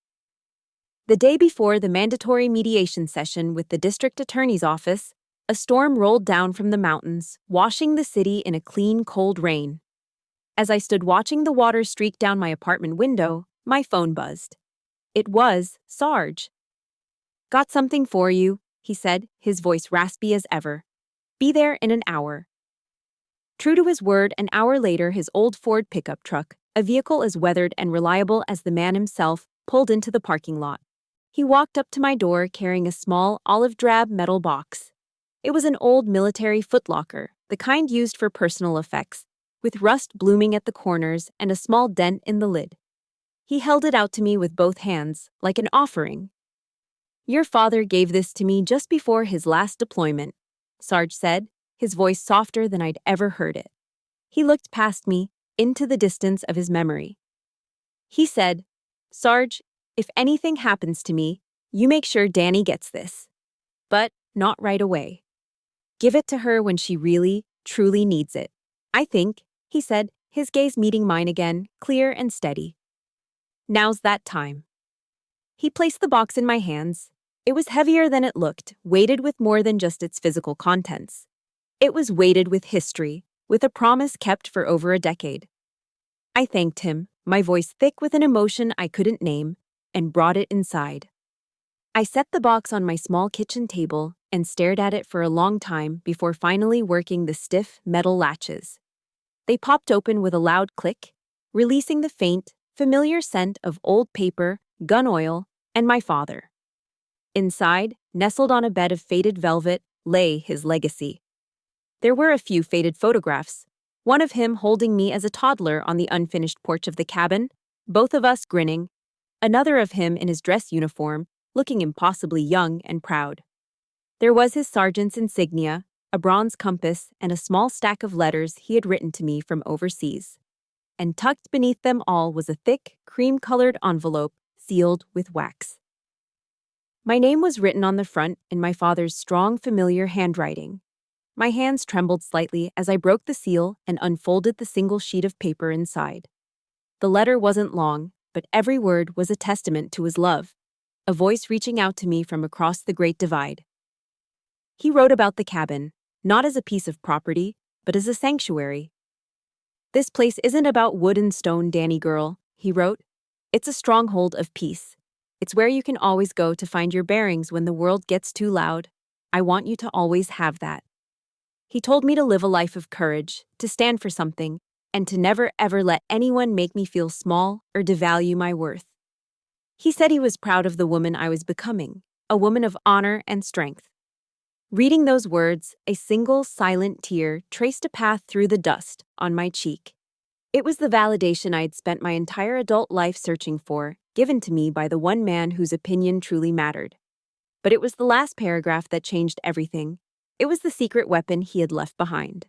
The day before the mandatory mediation session with the district attorney's office, a storm rolled down from the mountains, washing the city in a clean, cold rain. As I stood watching the water streak down my apartment window, my phone buzzed. It was Sarge. "Got something for you," he said, his voice raspy as ever. "Be there in an hour." True to his word, an hour later, his old Ford pickup truck, a vehicle as weathered and reliable as the man himself, pulled into the parking lot. He walked up to my door carrying a small, olive-drab metal box. It was an old military footlocker, the kind used for personal effects, with rust blooming at the corners and a small dent in the lid. He held it out to me with both hands, like an offering. "Your father gave this to me just before his last deployment," Sarge said, his voice softer than I'd ever heard it. He looked past me, into the distance of his memory. He said, "Sarge, if anything happens to me, you make sure Danny gets this. But not right away. Give it to her when she really, truly needs it. I think," he said, his gaze meeting mine again, clear and steady. "Now's that time." He placed the box in my hands. It was heavier than it looked, weighted with more than just its physical contents. It was weighted with history, with a promise kept for over a decade. I thanked him, my voice thick with an emotion I couldn't name, and brought it inside. I set the box on my small kitchen table and stared at it for a long time before finally working the stiff metal latches. They popped open with a loud click, releasing the faint, familiar scent of old paper, gun oil, and my father. Inside, nestled on a bed of faded velvet, lay his legacy. There were a few faded photographs, one of him holding me as a toddler on the unfinished porch of the cabin, both of us grinning, another of him in his dress uniform, looking impossibly young and proud. There was his sergeant's insignia, a bronze compass, and a small stack of letters he had written to me from overseas. And tucked beneath them all was a thick, cream-colored envelope sealed with wax. My name was written on the front in my father's strong, familiar handwriting. My hands trembled slightly as I broke the seal and unfolded the single sheet of paper inside. The letter wasn't long, but every word was a testament to his love, a voice reaching out to me from across the Great Divide. He wrote about the cabin, not as a piece of property, but as a sanctuary. "This place isn't about wood and stone, Danny girl," he wrote. "It's a stronghold of peace. It's where you can always go to find your bearings when the world gets too loud. I want you to always have that." He told me to live a life of courage, to stand for something, and to never ever let anyone make me feel small or devalue my worth. He said he was proud of the woman I was becoming, a woman of honor and strength. Reading those words, a single silent tear traced a path through the dust on my cheek. It was the validation I had spent my entire adult life searching for, given to me by the one man whose opinion truly mattered. But it was the last paragraph that changed everything. It was the secret weapon he had left behind.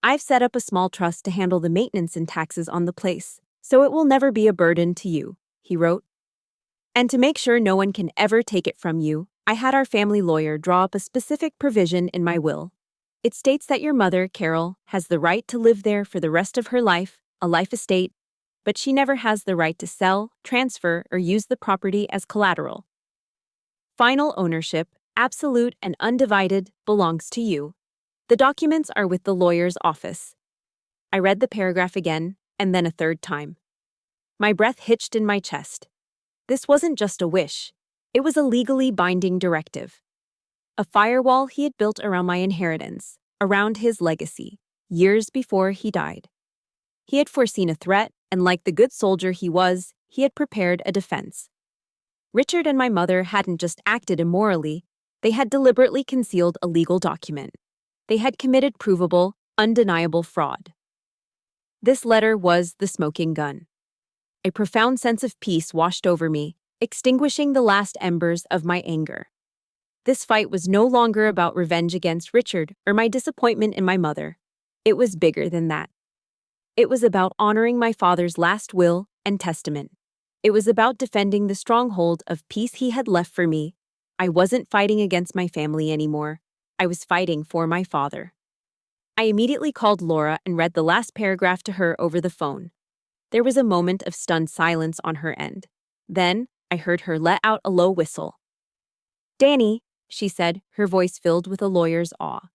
"I've set up a small trust to handle the maintenance and taxes on the place, so it will never be a burden to you," he wrote. "And to make sure no one can ever take it from you, I had our family lawyer draw up a specific provision in my will. It states that your mother, Carol, has the right to live there for the rest of her life, a life estate, but she never has the right to sell, transfer, or use the property as collateral. Final ownership, absolute and undivided, belongs to you. The documents are with the lawyer's office." I read the paragraph again, and then a third time. My breath hitched in my chest. This wasn't just a wish. It was a legally binding directive. A firewall he had built around my inheritance, around his legacy, years before he died. He had foreseen a threat, and like the good soldier he was, he had prepared a defense. Richard and my mother hadn't just acted immorally, they had deliberately concealed a legal document. They had committed provable, undeniable fraud. This letter was the smoking gun. A profound sense of peace washed over me, extinguishing the last embers of my anger. This fight was no longer about revenge against Richard or my disappointment in my mother. It was bigger than that. It was about honoring my father's last will and testament. It was about defending the stronghold of peace he had left for me. I wasn't fighting against my family anymore. I was fighting for my father. I immediately called Laura and read the last paragraph to her over the phone. There was a moment of stunned silence on her end. Then, I heard her let out a low whistle. "Danny," she said, her voice filled with a lawyer's awe.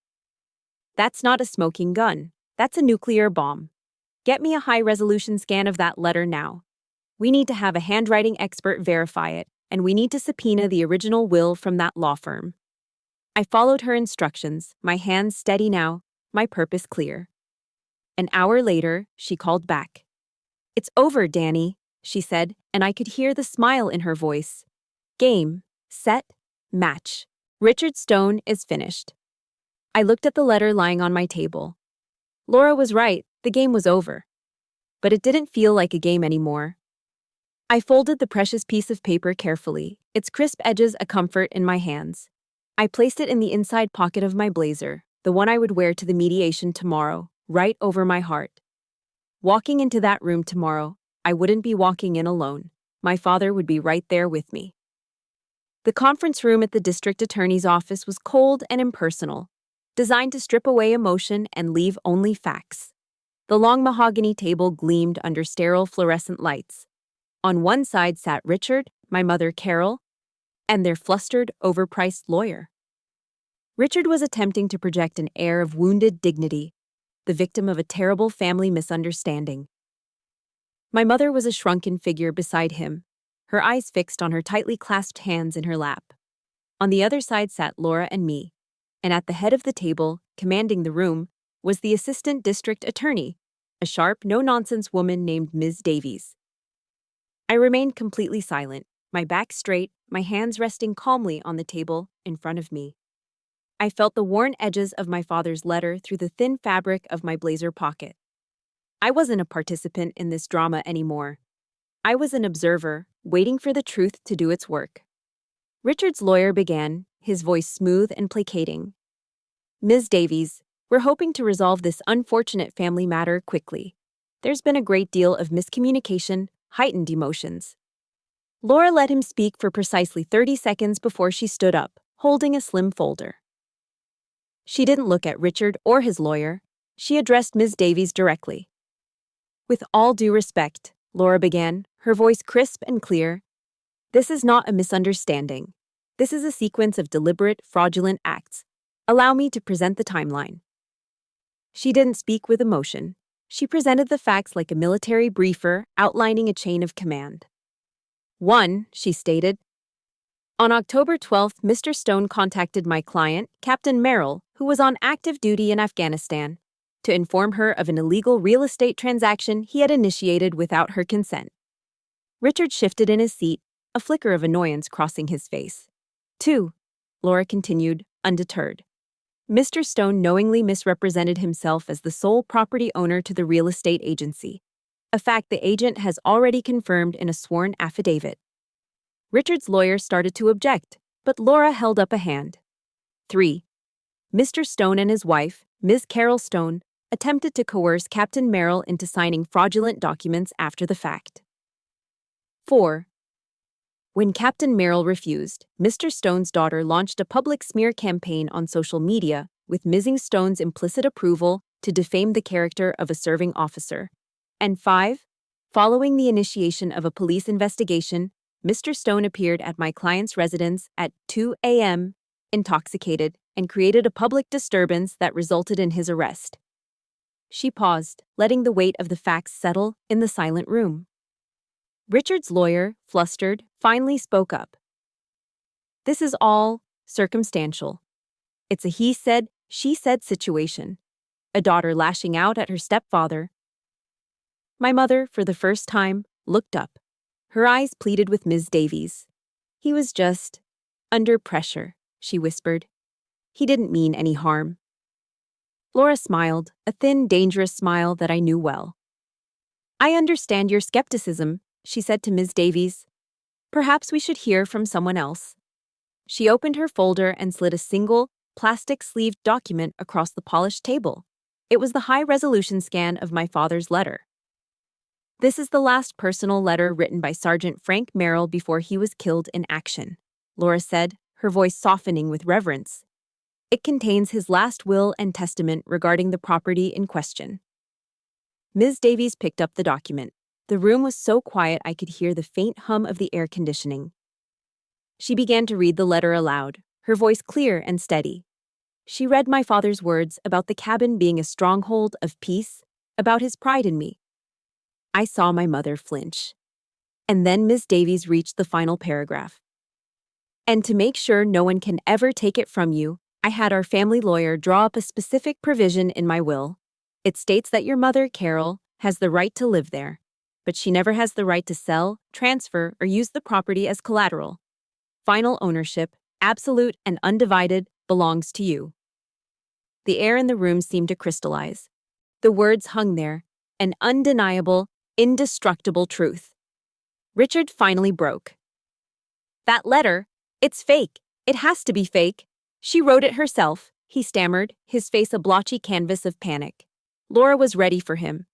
"That's not a smoking gun. That's a nuclear bomb. Get me a high-resolution scan of that letter now. We need to have a handwriting expert verify it, and we need to subpoena the original will from that law firm." I followed her instructions, my hands steady now, my purpose clear. An hour later, she called back. "It's over, Danny," she said, and I could hear the smile in her voice. "Game, set, match. Richard Stone is finished." I looked at the letter lying on my table. Laura was right, the game was over. But it didn't feel like a game anymore. I folded the precious piece of paper carefully, its crisp edges a comfort in my hands. I placed it in the inside pocket of my blazer, the one I would wear to the mediation tomorrow, right over my heart. Walking into that room tomorrow, I wouldn't be walking in alone. My father would be right there with me. The conference room at the district attorney's office was cold and impersonal, designed to strip away emotion and leave only facts. The long mahogany table gleamed under sterile fluorescent lights. On one side sat Richard, my mother Carol, and their flustered, overpriced lawyer. Richard was attempting to project an air of wounded dignity, the victim of a terrible family misunderstanding. My mother was a shrunken figure beside him, her eyes fixed on her tightly clasped hands in her lap. On the other side sat Laura and me, and at the head of the table, commanding the room, was the assistant district attorney, a sharp, no-nonsense woman named Ms. Davies. I remained completely silent, my back straight, my hands resting calmly on the table in front of me. I felt the worn edges of my father's letter through the thin fabric of my blazer pocket. I wasn't a participant in this drama anymore. I was an observer, waiting for the truth to do its work. Richard's lawyer began, his voice smooth and placating. "Ms. Davies, we're hoping to resolve this unfortunate family matter quickly. There's been a great deal of miscommunication, heightened emotions." Laura let him speak for precisely 30 seconds before she stood up, holding a slim folder. She didn't look at Richard or his lawyer. She addressed Ms. Davies directly. "With all due respect," Laura began, her voice crisp and clear, "this is not a misunderstanding. This is a sequence of deliberate, fraudulent acts. Allow me to present the timeline." She didn't speak with emotion. She presented the facts like a military briefer outlining a chain of command. 1, she stated. On October 12th, Mr. Stone contacted my client, Captain Admiral, who was on active duty in Afghanistan, to inform her of an illegal real estate transaction he had initiated without her consent. Richard shifted in his seat, a flicker of annoyance crossing his face. 2, Laura continued, undeterred. Mr. Stone knowingly misrepresented himself as the sole property owner to the real estate agency, a fact the agent has already confirmed in a sworn affidavit. Richard's lawyer started to object, but Laura held up a hand. 3. Mr. Stone and his wife, Ms. Carol Stone, attempted to coerce Captain Merrill into signing fraudulent documents after the fact. 4. When Captain Merrill refused, Mr. Stone's daughter launched a public smear campaign on social media with Ms. Stone's implicit approval to defame the character of a serving officer. And 5. Following the initiation of a police investigation, Mr. Stone appeared at my client's residence at 2 a.m., intoxicated, and created a public disturbance that resulted in his arrest. She paused, letting the weight of the facts settle in the silent room. Richard's lawyer, flustered, finally spoke up. "This is all circumstantial. It's a he said, She said situation. A daughter lashing out at her stepfather. My mother, for the first time, looked up. Her eyes pleaded with Ms. Davies. He was just under pressure, she whispered. He didn't mean any harm. Laura smiled, a thin, dangerous smile that I knew well. I understand your skepticism, she said to Ms. Davies. Perhaps we should hear from someone else. She opened her folder and slid a single, plastic-sleeved document across the polished table. It was the high-resolution scan of my father's letter. This is the last personal letter written by Sergeant Frank Merrill before he was killed in action, Laura said, her voice softening with reverence. It contains his last will and testament regarding the property in question. Ms. Davies picked up the document. The room was so quiet I could hear the faint hum of the air conditioning. She began to read the letter aloud, her voice clear and steady. She read my father's words about the cabin being a stronghold of peace, about his pride in me. I saw my mother flinch. And then Ms. Davies reached the final paragraph. And to make sure no one can ever take it from you, I had our family lawyer draw up a specific provision in my will. It states that your mother, Carol, has the right to live there, but she never has the right to sell, transfer, or use the property as collateral. Final ownership, absolute and undivided, belongs to you. The air in the room seemed to crystallize. The words hung there, an undeniable, indestructible truth. Richard finally broke. That letter, it's fake. It has to be fake. She wrote it herself, he stammered, his face a blotchy canvas of panic. Laura was ready for him.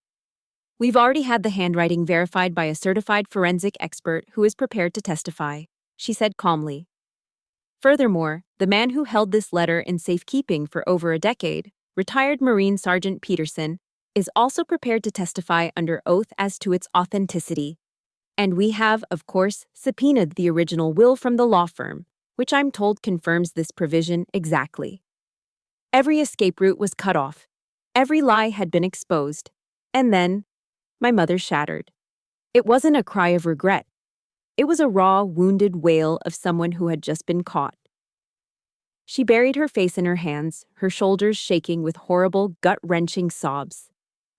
We've already had the handwriting verified by a certified forensic expert who is prepared to testify, she said calmly. Furthermore, the man who held this letter in safekeeping for over a decade, retired Marine Sergeant Peterson, is also prepared to testify under oath as to its authenticity. And we have, of course, subpoenaed the original will from the law firm, which I'm told confirms this provision exactly. Every escape route was cut off. Every lie had been exposed. And then, my mother shattered. It wasn't a cry of regret. It was a raw, wounded wail of someone who had just been caught. She buried her face in her hands, her shoulders shaking with horrible, gut-wrenching sobs.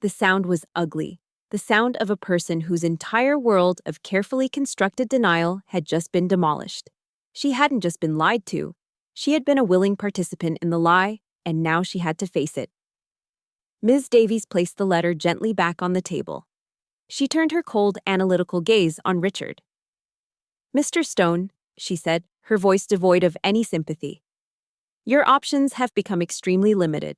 The sound was ugly, the sound of a person whose entire world of carefully constructed denial had just been demolished. She hadn't just been lied to. She had been a willing participant in the lie, and now she had to face it. Ms. Davies placed the letter gently back on the table. She turned her cold, analytical gaze on Richard. Mr. Stone, she said, her voice devoid of any sympathy. Your options have become extremely limited.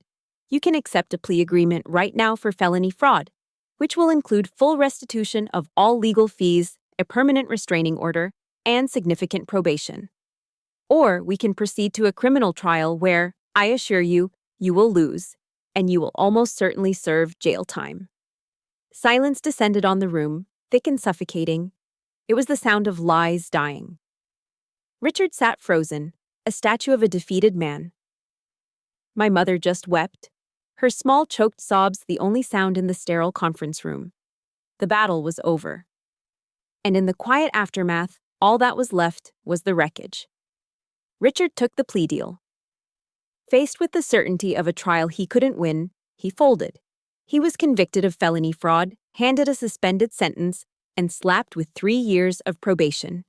You can accept a plea agreement right now for felony fraud, which will include full restitution of all legal fees, a permanent restraining order, and significant probation. Or we can proceed to a criminal trial where, I assure you, you will lose, and you will almost certainly serve jail time. Silence descended on the room, thick and suffocating. It was the sound of lies dying. Richard sat frozen, a statue of a defeated man. My mother just wept, her small choked sobs the only sound in the sterile conference room. The battle was over. And in the quiet aftermath, all that was left was the wreckage. Richard took the plea deal. Faced with the certainty of a trial he couldn't win, he folded. He was convicted of felony fraud, handed a suspended sentence, and slapped with 3 years of probation.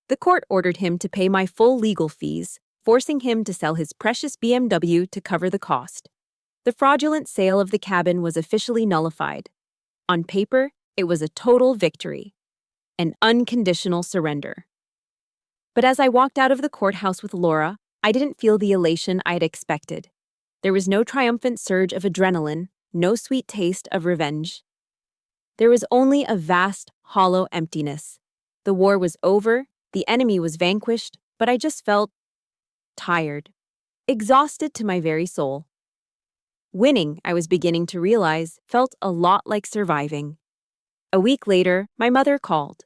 The court ordered him to pay my full legal fees, forcing him to sell his precious BMW to cover the cost. The fraudulent sale of the cabin was officially nullified. On paper, it was a total victory. An unconditional surrender. But as I walked out of the courthouse with Laura, I didn't feel the elation I had expected. There was no triumphant surge of adrenaline, no sweet taste of revenge. There was only a vast, hollow emptiness. The war was over, the enemy was vanquished, but I just felt tired, exhausted to my very soul. Winning, I was beginning to realize, felt a lot like surviving. A week later, my mother called.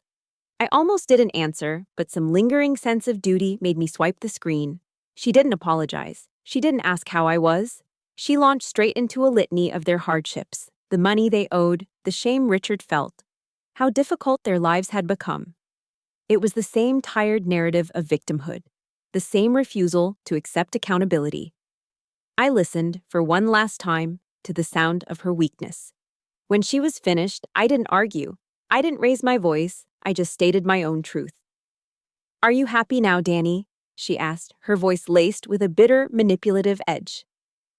I almost didn't answer, but some lingering sense of duty made me swipe the screen. She didn't apologize. She didn't ask how I was. She launched straight into a litany of their hardships, the money they owed, the shame Richard felt, how difficult their lives had become. It was the same tired narrative of victimhood, the same refusal to accept accountability. I listened, for one last time, to the sound of her weakness. When she was finished, I didn't argue. I didn't raise my voice, I just stated my own truth. "Are you happy now, Danny?" she asked, her voice laced with a bitter, manipulative edge.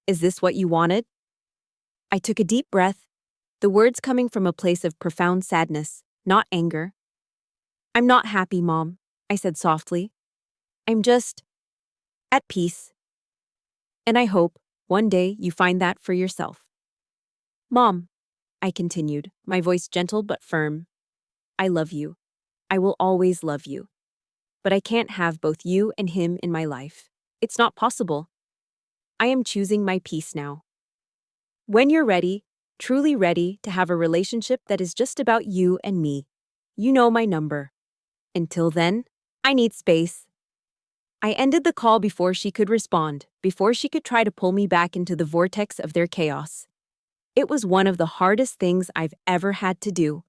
"Is this what you wanted?" I took a deep breath, the words coming from a place of profound sadness, not anger. "I'm not happy, Mom," I said softly. "I'm just at peace. And I hope, one day, you find that for yourself." "Mom," I continued, my voice gentle but firm, "I love you. I will always love you. But I can't have both you and him in my life. It's not possible. I am choosing my peace now. When you're ready, truly ready to have a relationship that is just about you and me, you know my number. Until then, I need space." I ended the call before she could respond, before she could try to pull me back into the vortex of their chaos. It was one of the hardest things I've ever had to do,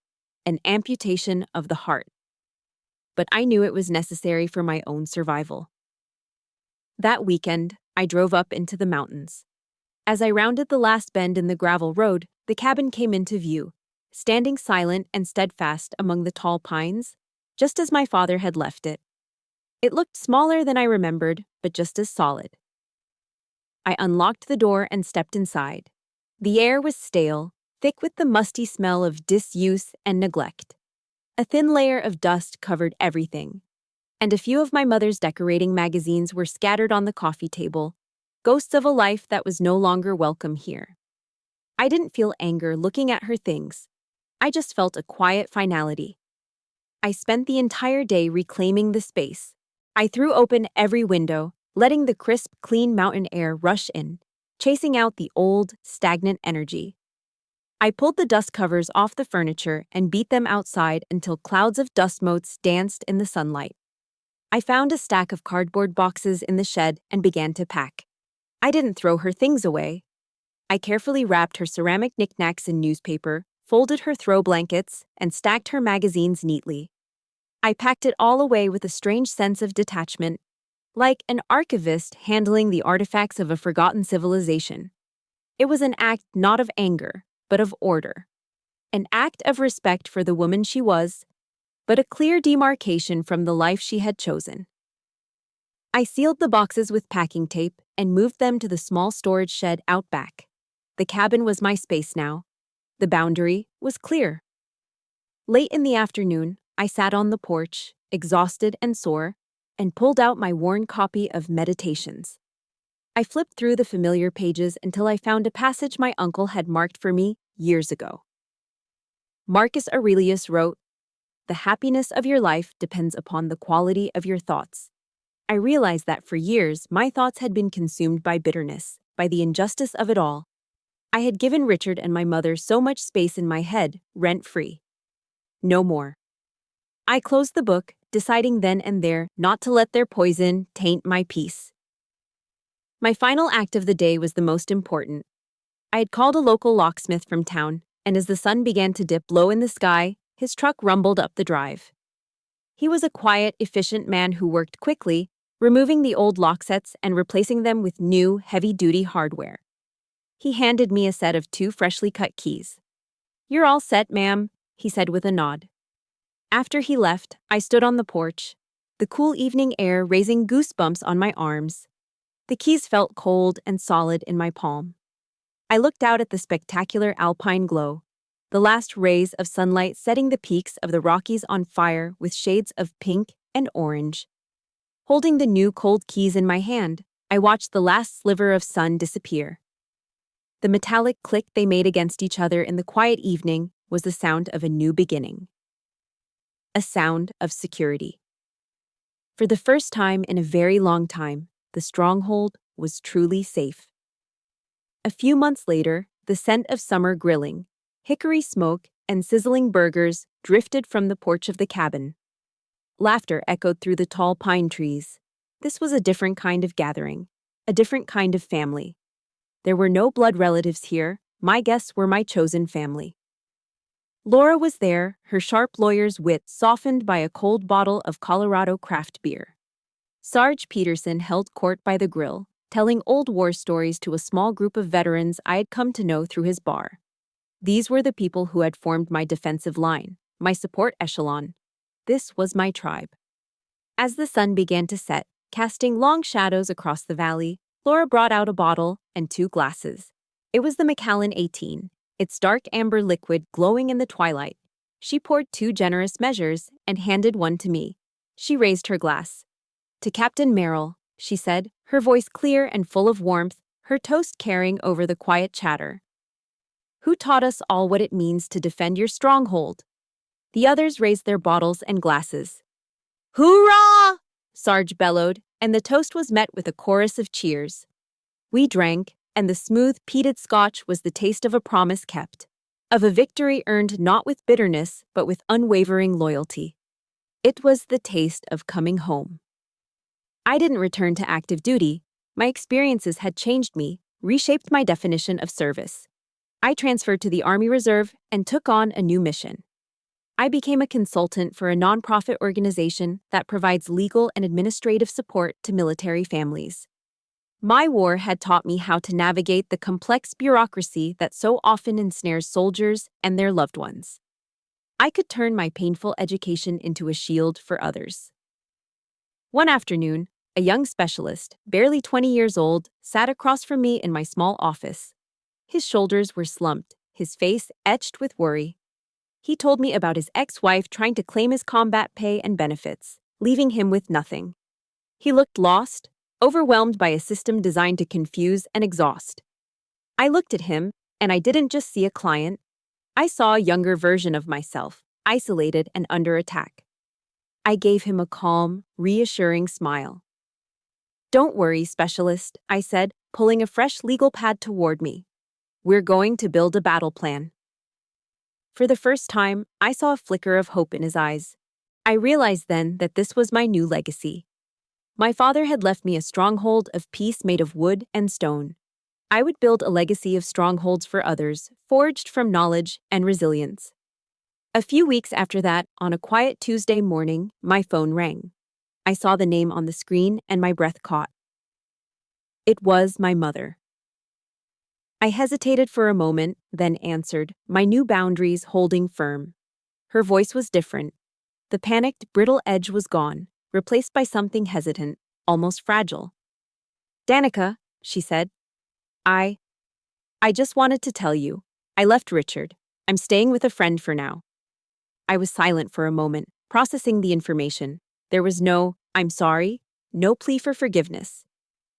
an amputation of the heart. But I knew it was necessary for my own survival. That weekend, I drove up into the mountains. As I rounded the last bend in the gravel road, the cabin came into view, standing silent and steadfast among the tall pines, just as my father had left it. It looked smaller than I remembered, but just as solid. I unlocked the door and stepped inside. The air was stale, thick with the musty smell of disuse and neglect. A thin layer of dust covered everything, and a few of my mother's decorating magazines were scattered on the coffee table, ghosts of a life that was no longer welcome here. I didn't feel anger looking at her things. I just felt a quiet finality. I spent the entire day reclaiming the space. I threw open every window, letting the crisp, clean mountain air rush in, chasing out the old, stagnant energy. I pulled the dust covers off the furniture and beat them outside until clouds of dust motes danced in the sunlight. I found a stack of cardboard boxes in the shed and began to pack. I didn't throw her things away. I carefully wrapped her ceramic knickknacks in newspaper, folded her throw blankets, and stacked her magazines neatly. I packed it all away with a strange sense of detachment, like an archivist handling the artifacts of a forgotten civilization. It was an act not of anger, but of order. An act of respect for the woman she was, but a clear demarcation from the life she had chosen. I sealed the boxes with packing tape and moved them to the small storage shed out back. The cabin was my space now. The boundary was clear. Late in the afternoon, I sat on the porch, exhausted and sore, and pulled out my worn copy of Meditations. I flipped through the familiar pages until I found a passage my uncle had marked for me years ago. Marcus Aurelius wrote, "The happiness of your life depends upon the quality of your thoughts." I realized that for years, my thoughts had been consumed by bitterness, by the injustice of it all. I had given Richard and my mother so much space in my head, rent-free. No more. I closed the book, deciding then and there not to let their poison taint my peace. My final act of the day was the most important. I had called a local locksmith from town, and as the sun began to dip low in the sky, his truck rumbled up the drive. He was a quiet, efficient man who worked quickly, removing the old lock sets and replacing them with new, heavy-duty hardware. He handed me a set of 2 freshly cut keys. "You're all set, ma'am," he said with a nod. After he left, I stood on the porch, the cool evening air raising goosebumps on my arms. The keys felt cold and solid in my palm. I looked out at the spectacular alpine glow, the last rays of sunlight setting the peaks of the Rockies on fire with shades of pink and orange. Holding the new cold keys in my hand, I watched the last sliver of sun disappear. The metallic click they made against each other in the quiet evening was the sound of a new beginning. A sound of security. For the first time in a very long time, the stronghold was truly safe. A few months later, the scent of summer grilling, hickory smoke, and sizzling burgers drifted from the porch of the cabin. Laughter echoed through the tall pine trees. This was a different kind of gathering, a different kind of family. There were no blood relatives here. My guests were my chosen family. Laura was there, her sharp lawyer's wit softened by a cold bottle of Colorado craft beer. Sarge Peterson held court by the grill, telling old war stories to a small group of veterans I had come to know through his bar. These were the people who had formed my defensive line, my support echelon. This was my tribe. As the sun began to set, casting long shadows across the valley, Laura brought out a bottle and 2 glasses. It was the Macallan 18, its dark amber liquid glowing in the twilight. She poured 2 generous measures and handed one to me. She raised her glass. "To Captain Merrill," she said, her voice clear and full of warmth, her toast carrying over the quiet chatter. "Who taught us all what it means to defend your stronghold?" The others raised their bottles and glasses. "Hoorah!" Sarge bellowed, and the toast was met with a chorus of cheers. We drank, and the smooth, peated scotch was the taste of a promise kept, of a victory earned not with bitterness but with unwavering loyalty. It was the taste of coming home. I didn't return to active duty. My experiences had changed me, reshaped my definition of service. I transferred to the Army Reserve and took on a new mission. I became a consultant for a nonprofit organization that provides legal and administrative support to military families. My war had taught me how to navigate the complex bureaucracy that so often ensnares soldiers and their loved ones. I could turn my painful education into a shield for others. One afternoon, a young specialist, barely 20 years old, sat across from me in my small office. His shoulders were slumped, his face etched with worry. He told me about his ex-wife trying to claim his combat pay and benefits, leaving him with nothing. He looked lost, overwhelmed by a system designed to confuse and exhaust. I looked at him, and I didn't just see a client. I saw a younger version of myself, isolated and under attack. I gave him a calm, reassuring smile. "Don't worry, specialist," I said, pulling a fresh legal pad toward me. "We're going to build a battle plan." For the first time, I saw a flicker of hope in his eyes. I realized then that this was my new legacy. My father had left me a stronghold of peace made of wood and stone. I would build a legacy of strongholds for others, forged from knowledge and resilience. A few weeks after that, on a quiet Tuesday morning, my phone rang. I saw the name on the screen and my breath caught. It was my mother. I hesitated for a moment, then answered, my new boundaries holding firm. Her voice was different. The panicked, brittle edge was gone, replaced by something hesitant, almost fragile. "Danica," she said, I just wanted to tell you. I left Richard. I'm staying with a friend for now." I was silent for a moment, processing the information. There was no, "I'm sorry," no plea for forgiveness.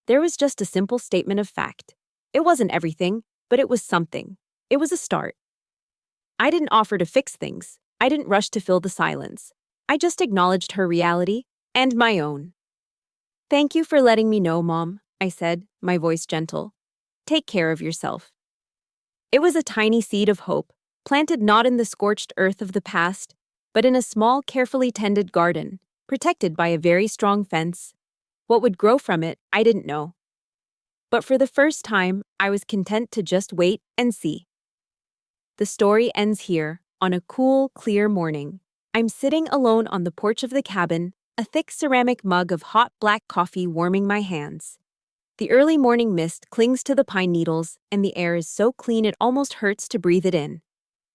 There was just a simple statement of fact. It wasn't everything, but it was something. It was a start. I didn't offer to fix things. I didn't rush to fill the silence. I just acknowledged her reality and my own. "Thank you for letting me know, Mom," I said, my voice gentle. "Take care of yourself." It was a tiny seed of hope, planted not in the scorched earth of the past, but in a small, carefully tended garden, protected by a very strong fence. What would grow from it, I didn't know. But for the first time, I was content to just wait and see. The story ends here, on a cool, clear morning. I'm sitting alone on the porch of the cabin, a thick ceramic mug of hot black coffee warming my hands. The early morning mist clings to the pine needles, and the air is so clean it almost hurts to breathe it in.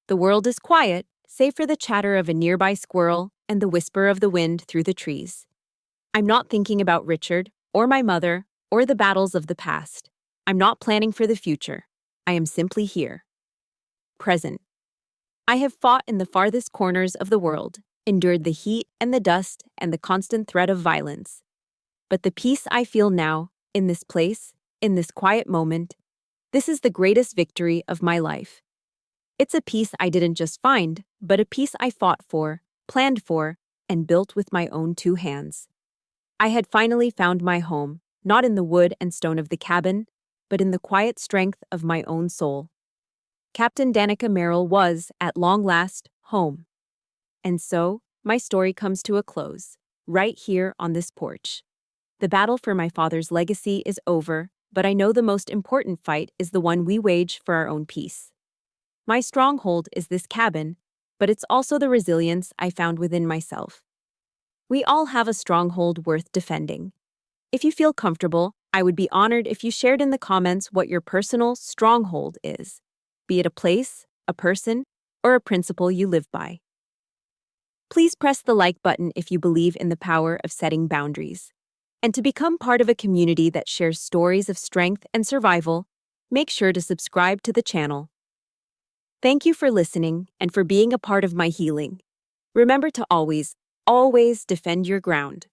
The world is quiet, save for the chatter of a nearby squirrel and the whisper of the wind through the trees. I'm not thinking about Richard, or my mother, or the battles of the past. I'm not planning for the future. I am simply here. Present. I have fought in the farthest corners of the world, endured the heat and the dust and the constant threat of violence. But the peace I feel now, in this place, in this quiet moment, this is the greatest victory of my life. It's a peace I didn't just find, but a peace I fought for, planned for, and built with my own 2 hands. I had finally found my home, not in the wood and stone of the cabin, but in the quiet strength of my own soul. Captain Danica Merrill was, at long last, home. And so, my story comes to a close, right here on this porch. The battle for my father's legacy is over, but I know the most important fight is the one we wage for our own peace. My stronghold is this cabin, but it's also the resilience I found within myself. We all have a stronghold worth defending. If you feel comfortable, I would be honored if you shared in the comments what your personal stronghold is, be it a place, a person, or a principle you live by. Please press the like button if you believe in the power of setting boundaries. And to become part of a community that shares stories of strength and survival, make sure to subscribe to the channel. Thank you for listening and for being a part of my healing. Remember to always, always defend your ground.